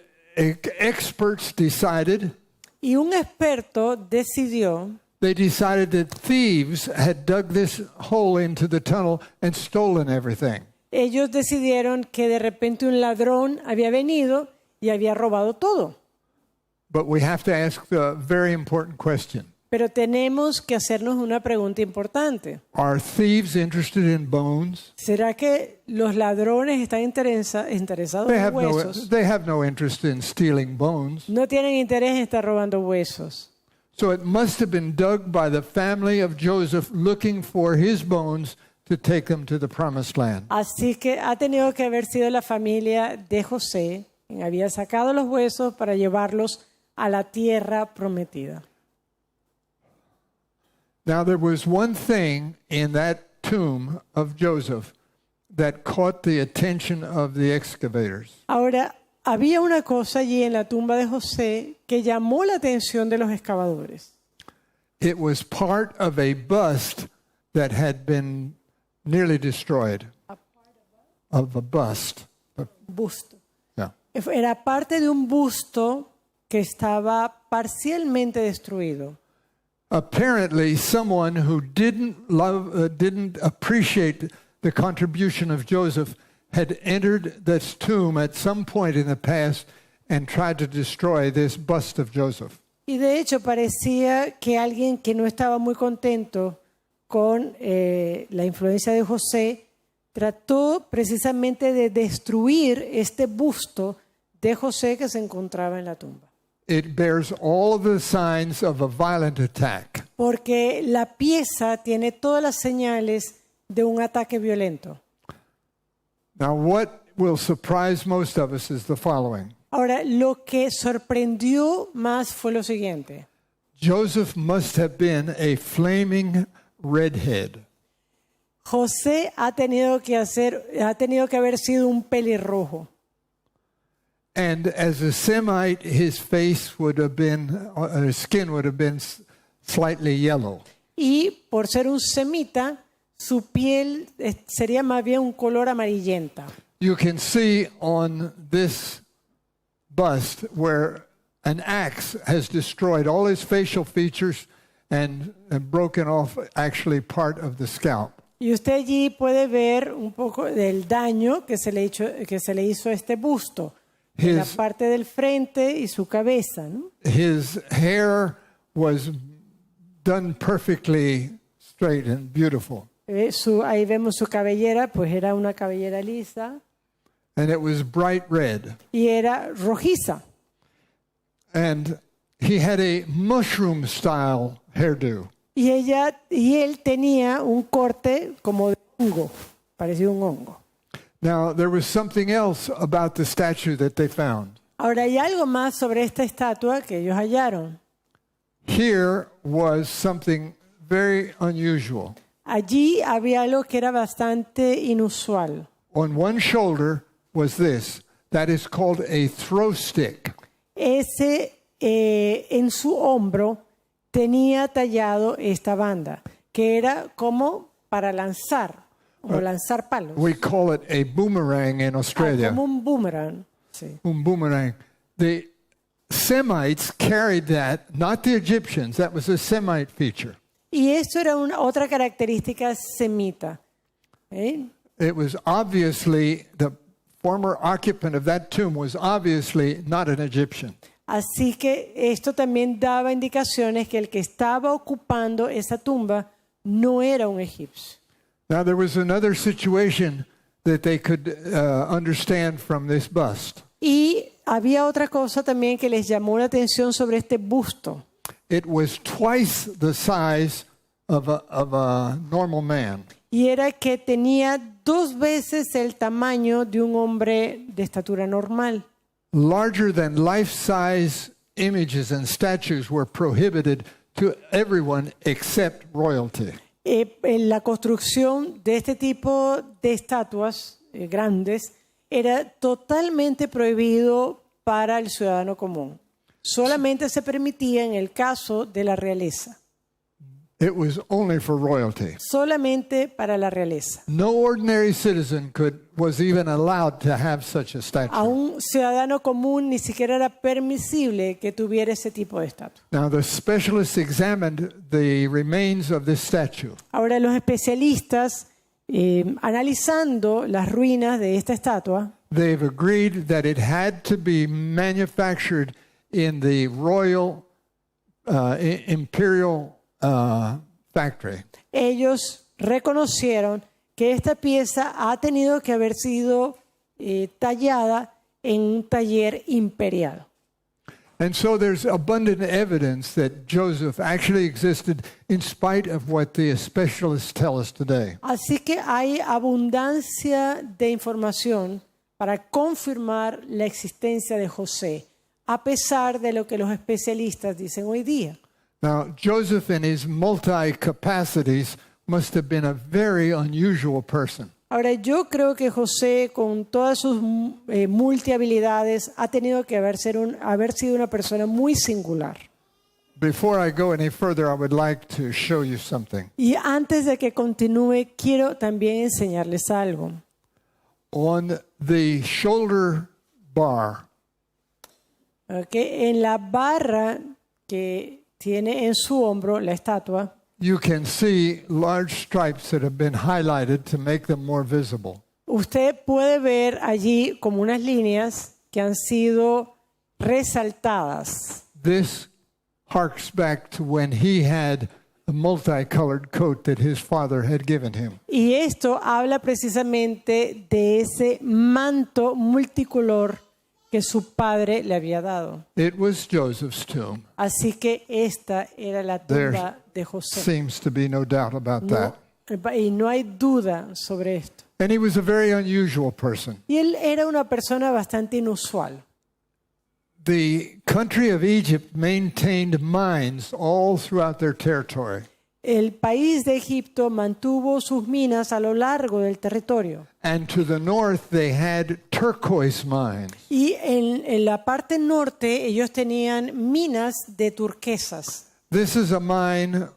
experts decided? y un experto decidió They decided that thieves had dug this hole into the tunnel and stolen everything. ellos decidieron que de repente un ladrón había venido y había robado todo. But we have to ask the very important question. Pero tenemos que hacernos una pregunta importante. Are thieves interested in bones? ¿Será que los ladrones están interesados en huesos? They have no interest in stealing bones. No tienen interés en estar robando huesos. So it must have been dug by the family of Joseph looking for his bones to take them to the promised land. Así que ha tenido que haber sido la familia de José quien había sacado los huesos para llevarlos a la tierra prometida. Now there was one thing in that tomb of Joseph that caught the attention of the excavators. Ahora, había una cosa allí en la tumba de José que llamó la atención de los excavadores. It was part of a bust that had been nearly destroyed. Of a bust. Busto. Yeah. Era parte de un busto que estaba parcialmente destruido. apparently someone who didn't appreciate the contribution of Joseph had entered this tomb at some point in the past and tried to destroy this bust of Joseph. Y de hecho parecía que alguien que no estaba muy contento con la influencia de José trató precisamente de destruir este busto de José que se encontraba en la tumba. It bears all of the signs of a violent attack. Porque la pieza tiene todas las señales de un ataque violento. Now, what will surprise most of us is the following. Ahora, lo que sorprendió más fue lo siguiente. Joseph must have been a flaming redhead. José ha tenido que haber sido un pelirrojo. And as a Semite, his face would have been, his skin would have been slightly yellow. Y por ser un semita, su piel sería más bien un color amarillenta. You can see on this bust where an axe has destroyed all his facial features and broken off actually part of the scalp. Y usted allí puede ver un poco del daño que se le hizo a este busto. En la parte del frente y su cabeza, ¿no? His hair was done perfectly straight and beautiful. Ahí vemos su cabellera, pues era una cabellera lisa. And it was bright red. Y era rojiza. And he had a mushroom style hairdo. Y él tenía un corte como de hongo, parecía un hongo. Now, there was something else about the statue that they found. Ahora hay algo más sobre esta estatua que ellos hallaron. Here was something very unusual. Allí había algo que era bastante inusual. On one shoulder was this, that is called a throw stick. En su hombro tenía tallado esta banda, que era como para lanzar, o lanzar palos. We call it a boomerang in Australia. Como un boomerang. Sí. Un boomerang. The Semites carried that, not the Egyptians. That was a Semite feature. Y esto era otra característica semita. It was obviously, the former occupant of that tomb was obviously not an Egyptian. Así que esto también daba indicaciones que el que estaba ocupando esa tumba no era un egipcio. Now there was another situation that they could understand from this bust. Y había otra cosa también que les llamó la atención sobre este busto. It was twice the size of a normal man. Y era que tenía 2 veces el tamaño de un hombre de estatura normal. Larger than life-size images and statues were prohibited to everyone except royalty. En la construcción de este tipo de estatuas grandes era totalmente prohibido para el ciudadano común. Solamente se permitía en el caso de la realeza. It was only for royalty. Solamente para la realeza. No ordinary citizen was even allowed to have such a A statue. un ciudadano común ni siquiera era permisible que tuviera ese tipo de estatua. Now the specialists examined the remains of this statue. Ahora los especialistas, analizando las ruinas de esta estatua, They've agreed that it had to be manufactured in the royal imperial factory. ellos reconocieron que esta pieza ha tenido que haber sido tallada en un taller imperial. And so there's abundant evidence that Joseph actually existed in spite of what the specialists tell us today. Así que hay abundancia de información para confirmar la existencia de José, a pesar de lo que los especialistas dicen hoy día. Now, Joseph in his multi-capacities must have been a very unusual person. Ahora, yo creo que José, con todas sus multihabilidades, ha tenido que haber sido una persona muy singular. Before I go any further, I would like to show you something. Y antes de que continúe, quiero también enseñarles algo. On the shoulder bar, ¿Ok? En la barra que tiene en su hombro la estatua, you can see large stripes that have been highlighted to make them more visible. usted puede ver allí como unas líneas que han sido resaltadas. This harks back to when he had a multicolored coat that his father had given him. Y esto habla precisamente de ese manto multicolor que su padre le había dado. It was Joseph's tomb. Así que esta era la tumba de José. Seems to be no doubt about that. Y no hay duda sobre esto. And he was a very unusual person. Y él era una persona bastante inusual. The country of Egypt maintained mines all throughout their territory. El país de Egipto mantuvo sus minas a lo largo del territorio. And to the north, they had turquoise mines. Y en la parte norte ellos tenían minas de turquesas. This is a mine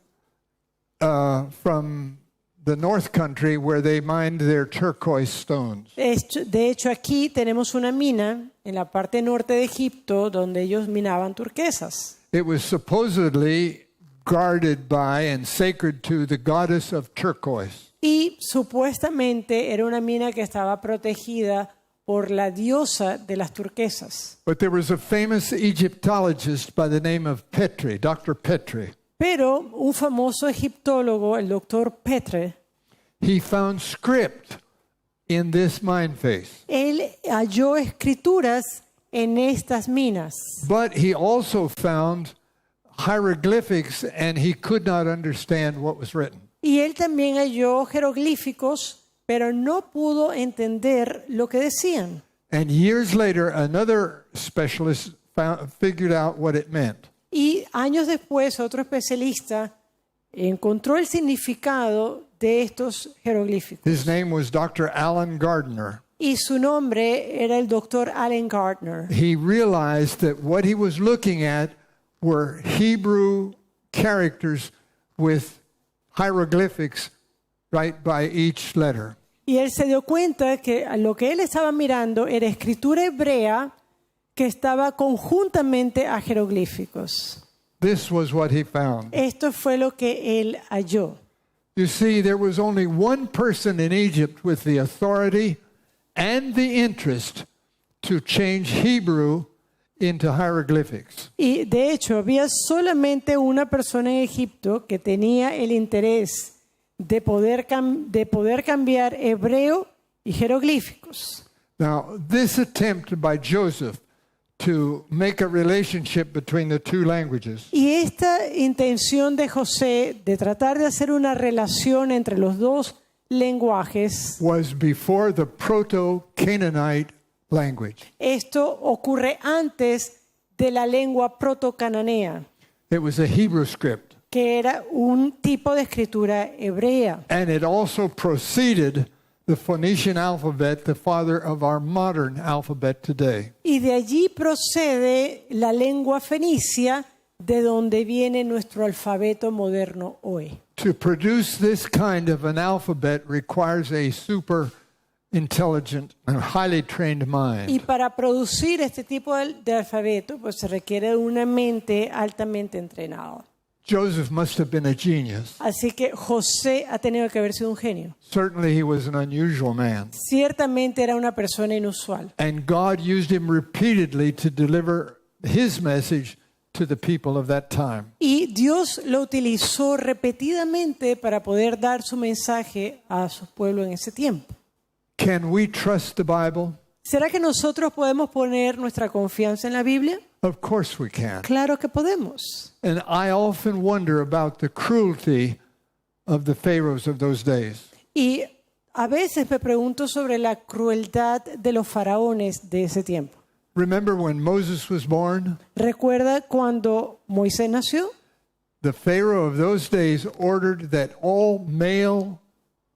from the North Country where they mined their turquoise stones. De hecho, aquí tenemos una mina en la parte norte de Egipto donde ellos minaban turquesas. It was supposedly guarded by and sacred to the goddess of turquoise. Y supuestamente era una mina que estaba protegida por la diosa de las turquesas. But there was a famous Egyptologist by the name of Petrie, Dr. Petrie. Pero un famoso egiptólogo, el doctor Petre, He found script in this mine face. él halló escrituras en estas minas. But he also found hieroglyphics and he could not understand what was written. Y él también halló jeroglíficos, pero no pudo entender lo que decían. And years later, another specialist figured out what it meant. Y años después, otro especialista encontró el significado de estos jeroglíficos. His name was Dr. Alan Gardner. Y su nombre era el doctor Allen Gardner. He realized that what he was looking at were Hebrew characters with hieroglyphics right by each letter. Y él se dio cuenta que lo que él estaba mirando era escritura hebrea que estaba conjuntamente a jeroglíficos. This was what he found. Esto fue lo que él halló. You see, there was only one person in Egypt with the authority and the interest to change Hebrew into hieroglyphics. Y de hecho había solamente una persona en Egipto que tenía el interés de poder cambiar hebreo y jeroglíficos. Now, this attempt by Joseph to make a relationship between the two languages Y esta intención de José de tratar de hacer una relación entre los dos lenguajes, was before the Proto-Canaanite language. esto ocurre antes de la lengua protocananea, It was a Hebrew script. que era un tipo de escritura hebrea. And it also preceded the Phoenician alphabet, the father of our modern alphabet today. Y de allí procede la lengua fenicia, de donde viene nuestro alfabeto moderno hoy. To produce this kind of an alphabet requires a super intelligent and highly trained mind. Y para producir este tipo de alfabeto, pues se requiere una mente altamente entrenada. Joseph must have been a genius. Así que José ha tenido que haber sido un genio. Certainly he was an unusual man. Ciertamente era una persona inusual. And God used him repeatedly to deliver his message to the people of that time. Y Dios lo utilizó repetidamente para poder dar su mensaje a su pueblo en ese tiempo. Can we trust the Bible? ¿Será que nosotros podemos poner nuestra confianza en la Biblia? Of course we can. Claro que podemos. And I often wonder about the cruelty of the pharaohs of those days. Y a veces me pregunto sobre la crueldad de los faraones de ese tiempo. Remember when Moses was born? ¿Recuerda cuando Moisés nació? The Pharaoh of those days ordered that all male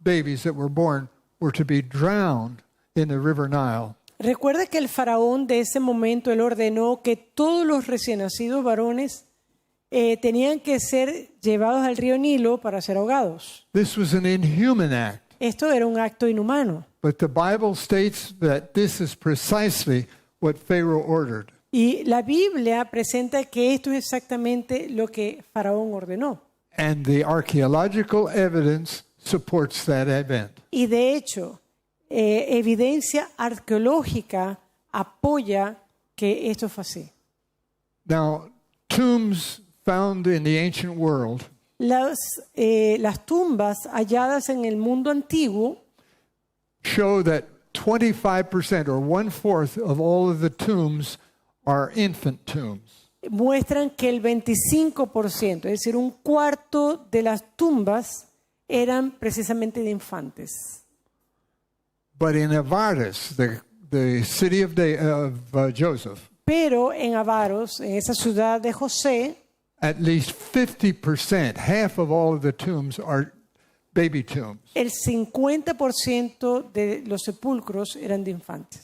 babies that were born were to be drowned in the river Nile. Recuerda que el faraón de ese momento él ordenó que todos los recién nacidos varones tenían que ser llevados al río Nilo para ser ahogados. This was an inhuman act. Esto era un acto inhumano. But the Bible states that this is precisely what Pharaoh ordered. Y la Biblia presenta que esto es exactamente lo que Faraón ordenó. And the archaeological evidence supports that event. Y de hecho, evidencia arqueológica apoya que esto fue así. Now, tombs found in the ancient world Las tumbas halladas en el mundo antiguo show that 25% or 1/4 of all of the tombs are infant tombs. muestran que el 25%, es decir, un cuarto de las tumbas eran precisamente de infantes. But in Avaris, the city of Joseph, Pero en Avaros, en esa ciudad de José, at least 50%, half of all of the tombs are baby tombs. el 50% de los sepulcros eran de infantes.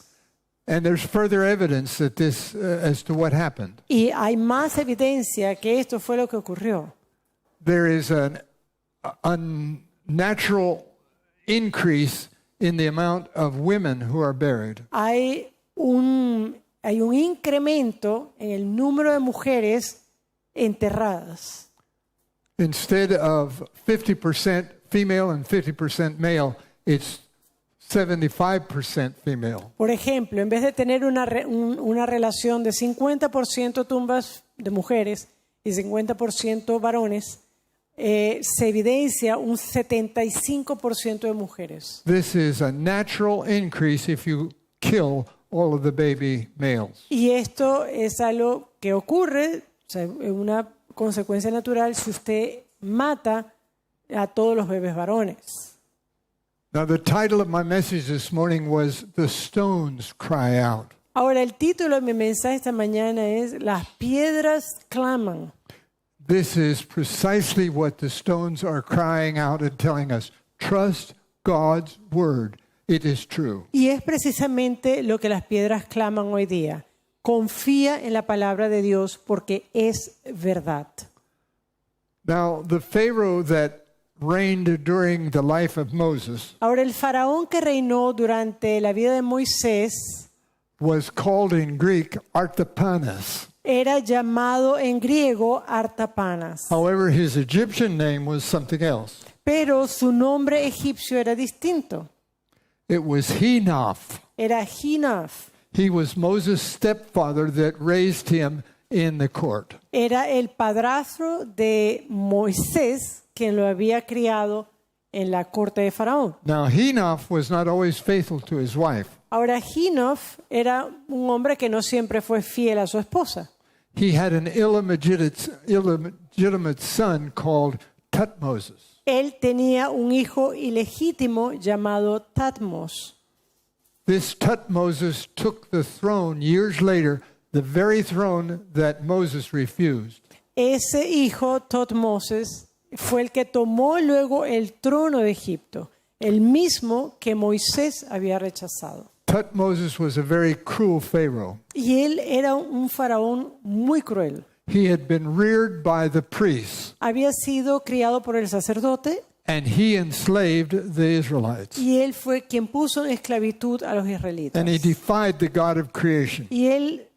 And there's further evidence that this, as to what happened. Y hay más evidencia que esto fue lo que ocurrió. There is an unnatural increase in the amount of women who are buried. Hay un incremento en el número de mujeres enterradas. Instead of 50% female and 50% male, it's 75% female. Por ejemplo, en vez de tener una relación de 50% tumbas de mujeres y 50% varones, se evidencia un 75% de mujeres. This is a natural increase if you kill all of the baby males. Y esto es algo que ocurre, o sea, es una consecuencia natural si usted mata a todos los bebés varones. Now, the title of my message this morning was The Stones Cry Out. Ahora, el título de mi mensaje esta mañana es Las piedras claman. This is precisely what the stones are crying out and telling us. Trust God's word. It is true. Y es precisamente lo que las piedras claman hoy día. Confía en la palabra de Dios porque es verdad. Now, the Pharaoh that reigned during the life of Moses Ahora, el faraón que reinó durante la vida de Moisés was called in Greek Artapanes. era llamado en griego Artapanas, However, his Egyptian name was something else. pero su nombre egipcio era distinto. It was Henoth. Era Hinaf. He was Moses' stepfather that raised him in the court. Era el padrastro de Moisés quien lo había criado en la corte de Faraón. Now, Henoth was not always faithful to his wife. Ahora, Hinof era un hombre que no siempre fue fiel a su esposa. He had an illegitimate son called Tutmosis. Él tenía un hijo ilegítimo llamado Tatmos. This Tutmosis took the throne years later, the very throne that Moses refused. Ese hijo, Tatmoses, fue el que tomó luego el trono de Egipto, el mismo que Moisés había rechazado. Tutmosis was a very cruel Pharaoh. Y él era un faraón muy cruel. He had been reared by the priests, Había sido criado por el sacerdote and he enslaved the Israelites. y él fue quien puso en esclavitud a los israelitas. And he defied the God of creation. Y él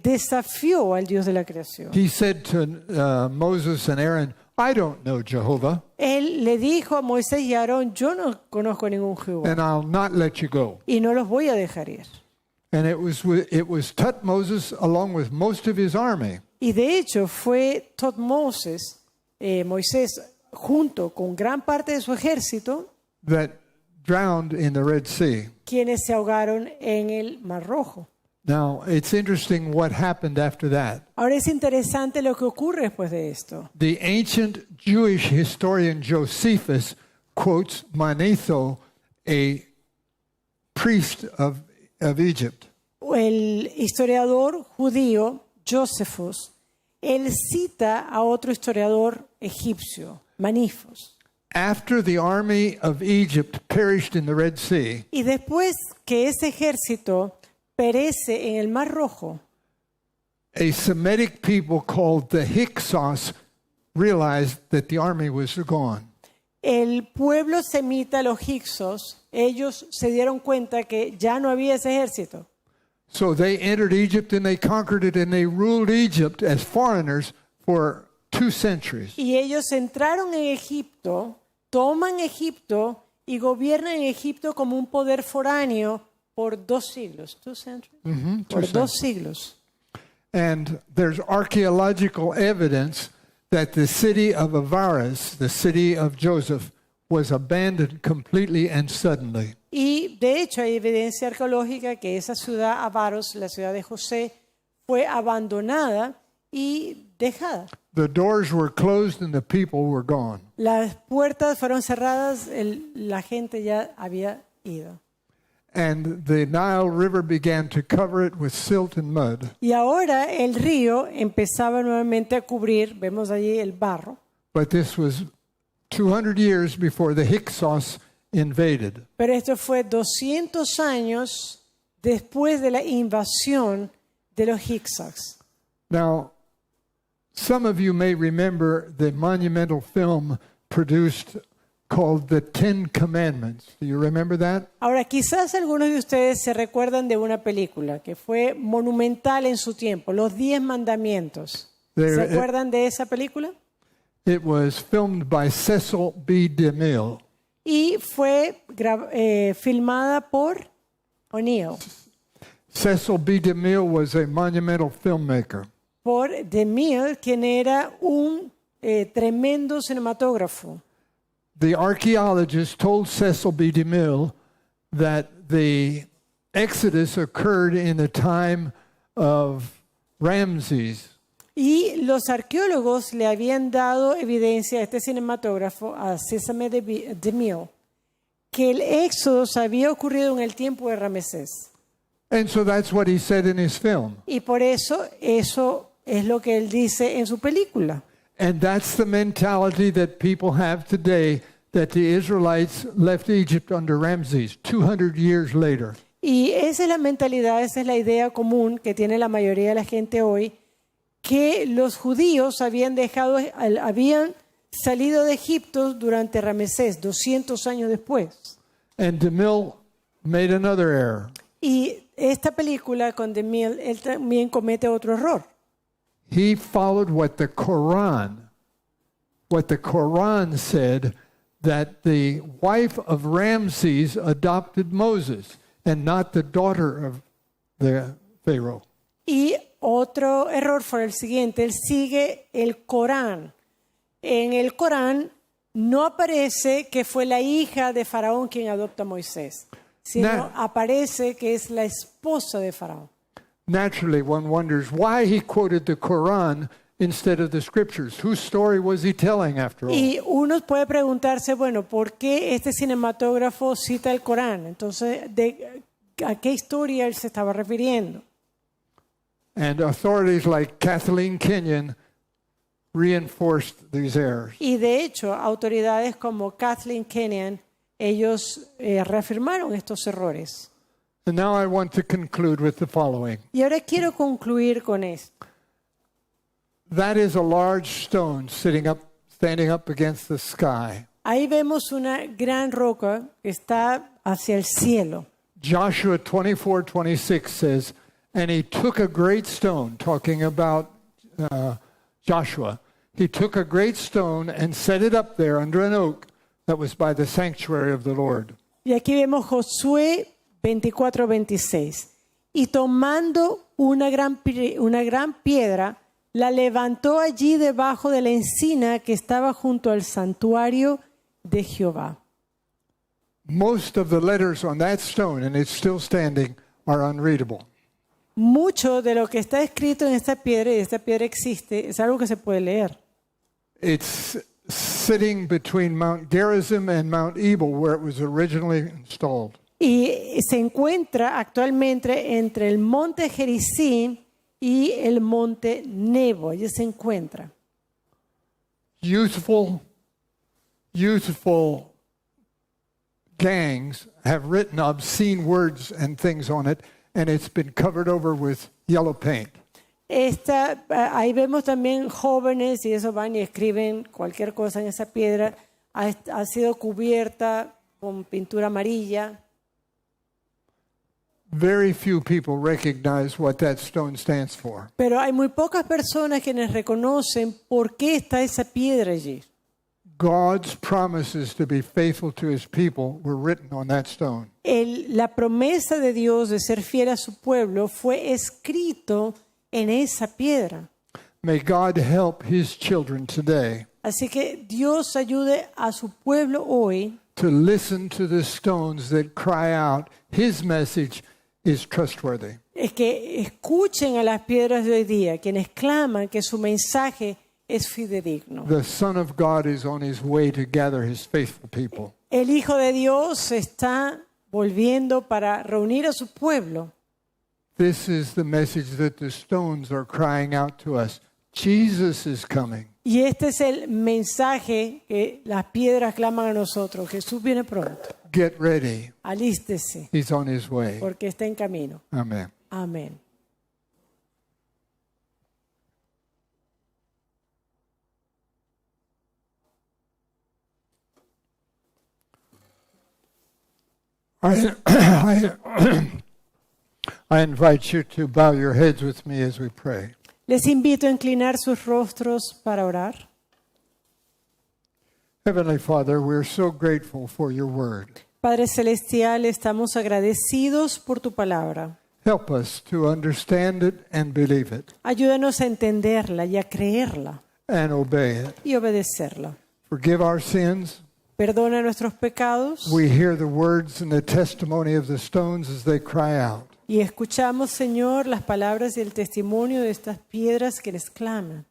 desafió al Dios de la creación. He said to Moses and Aaron, I don't know Jehovah, Él le dijo a Moisés y a Aarón, yo no conozco ningún Jehová and I'll not let you go. y no los voy a dejar ir. And it was Tutmosis along with most of his army Y de hecho fue Moisés junto con gran parte de su ejército that drowned in the Red Sea. quienes se ahogaron en el Mar Rojo. Now, it's interesting what happened after that. Ahora es interesante lo que ocurre después de esto. The ancient Jewish historian Josephus quotes Manetho, a priest of Egypt. El historiador judío Josephus, él cita a otro historiador egipcio, Manifos. After the army of Egypt perished in the Red Sea, Y después que ese ejército perece en el Mar Rojo, a Semitic people called the Hyksos realized that the army was gone. el pueblo semita, los hicsos, ellos se dieron cuenta que ya no había ese ejército. So they entered Egypt and they conquered it and they ruled Egypt as foreigners for 2 centuries. Y ellos entraron en Egipto, toman Egipto y gobiernan en Egipto como un poder foráneo por 2 siglos. 2 centuries? Por 2 siglos. And there's archaeological evidence that the city of Avaris, the city of Joseph, was abandoned completely and suddenly. Y de hecho hay evidencia arqueológica que esa ciudad, Avaros, la ciudad de José, fue abandonada y dejada. The doors were closed and the people were gone. Las puertas fueron cerradas, la gente ya había ido. And the Nile River began to cover it with silt and mud. Y ahora el río empezaba nuevamente a cubrir, vemos allí el barro. But this was 200 years before the Hyksos invaded. Pero esto fue 200 años después de la invasión de los Hyksos. Now, some of you may remember the monumental film produced called The Ten Commandments. Do you remember that? Ahora, quizás algunos de ustedes se recuerdan de una película que fue monumental en su tiempo, Los 10 Mandamientos. ¿Se acuerdan de esa película? It was filmed by Cecil B. DeMille. Y fue filmada por O'Neill. Cecil B. DeMille was a monumental filmmaker. Por DeMille, quien era un tremendo cinematógrafo. The archaeologists told Cecil B. DeMille that the Exodus occurred in the time of Ramses. Y los arqueólogos le habían dado evidencia a este cinematógrafo, a César DeMille, que el éxodo había ocurrido en el tiempo de Ramsés. And so that's what he said in his film. Y por eso es lo que él dice en su película. And that's the mentality that people have today, that the Israelites left Egypt under Ramses 200 years later. Y esa es la mentalidad, esa es la idea común que tiene la mayoría de la gente hoy, que los judíos habían salido de Egipto durante Ramsés, 200 años después. And DeMille made another error. Y esta película con DeMille, él también comete otro error. He followed what the Quran said, that the wife of Ramses adopted Moses and not the daughter of the Pharaoh. Y otro error fue el siguiente, él sigue el Corán. En el Corán no aparece que fue la hija de Faraón quien adopta a Moisés, sino aparece que es la esposa de Faraón. Naturally, one wonders why he quoted the Quran instead of the scriptures. Whose story was he telling after all? Y uno puede preguntarse, bueno, ¿por qué este cinematógrafo cita el Corán? Entonces, ¿a qué historia él se estaba refiriendo? And authorities like Kathleen Kenyon reinforced these errors. Y de hecho, autoridades como Kathleen Kenyon, ellos reafirmaron estos errores. And now I want to conclude with the following. Y ahora quiero concluir con esto. That is a large stone standing up against the sky. Ahí vemos una gran roca que está hacia el cielo. Joshua 24:26 says, and he took a great stone, talking about Joshua. He took a great stone and set it up there under an oak that was by the sanctuary of the Lord. Y aquí vemos Josué 24:26. Y tomando una gran piedra, la levantó allí debajo de la encina que estaba junto al santuario de Jehová. Most of the letters on that stone, and it's still standing, are unreadable. Mucho de lo que está escrito en esta piedra, y esta piedra existe, es algo que se puede leer. It's sitting between Mount Gerizim and Mount Ebal, where it was originally installed. Y se encuentra actualmente entre el monte Gerizim y el monte Nebo. Allí se encuentra. Youthful gangs have written obscene words and things on it, and it's been covered over with yellow paint. Ahí vemos también jóvenes y eso van y escriben cualquier cosa en esa piedra. Ha sido cubierta con pintura amarilla. Very few people recognize what that stone stands for. Pero hay muy pocas personas quienes reconocen por qué está esa piedra allí. God's promises to be faithful to his people were written on that stone. La promesa de Dios de ser fiel a su pueblo fue escrito en esa piedra. May God help his children today Así que Dios ayude a su pueblo hoy to listen to the stones that cry out, his message is trustworthy. es que escuchen a las piedras de hoy día, quienes claman que su mensaje es fidedigno. The Son of God is on his way to gather his faithful people. El Hijo de Dios está volviendo para reunir a su pueblo. This is the message that the stones are crying out to us. Jesus is coming. Y este es el mensaje que las piedras claman a nosotros. Jesús viene pronto. Get ready. Alístese, He's on his way. porque está en camino. Amen. Amén. I invite you to bow your heads with me as we pray. Les invito a inclinar sus rostros para orar. Heavenly Father, we're so grateful for your word. Padre Celestial, estamos agradecidos por tu palabra. Help us to understand it and believe it Ayúdanos a entenderla y a creerla and obey it. y obedecerla. Forgive our sins. Perdona nuestros pecados We hear the words and the testimony of the stones as they cry out. y escuchamos, Señor, las palabras y el testimonio de estas piedras que les claman.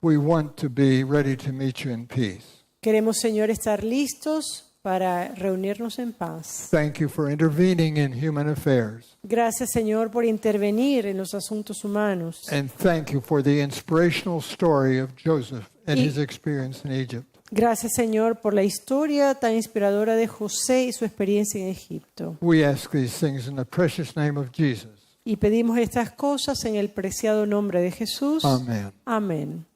We want to be ready to meet you in peace. Queremos, Señor, estar listos para reunirnos en paz. Thank you for intervening in human affairs. Gracias, Señor, por intervenir en los asuntos humanos. And thank you for the inspirational story of Joseph and Y- his experience in Egypt. Gracias, Señor, por la historia tan inspiradora de José y su experiencia en Egipto. We ask these things in the precious name of Jesus. Y pedimos estas cosas en el preciado nombre de Jesús. Amen. Amén.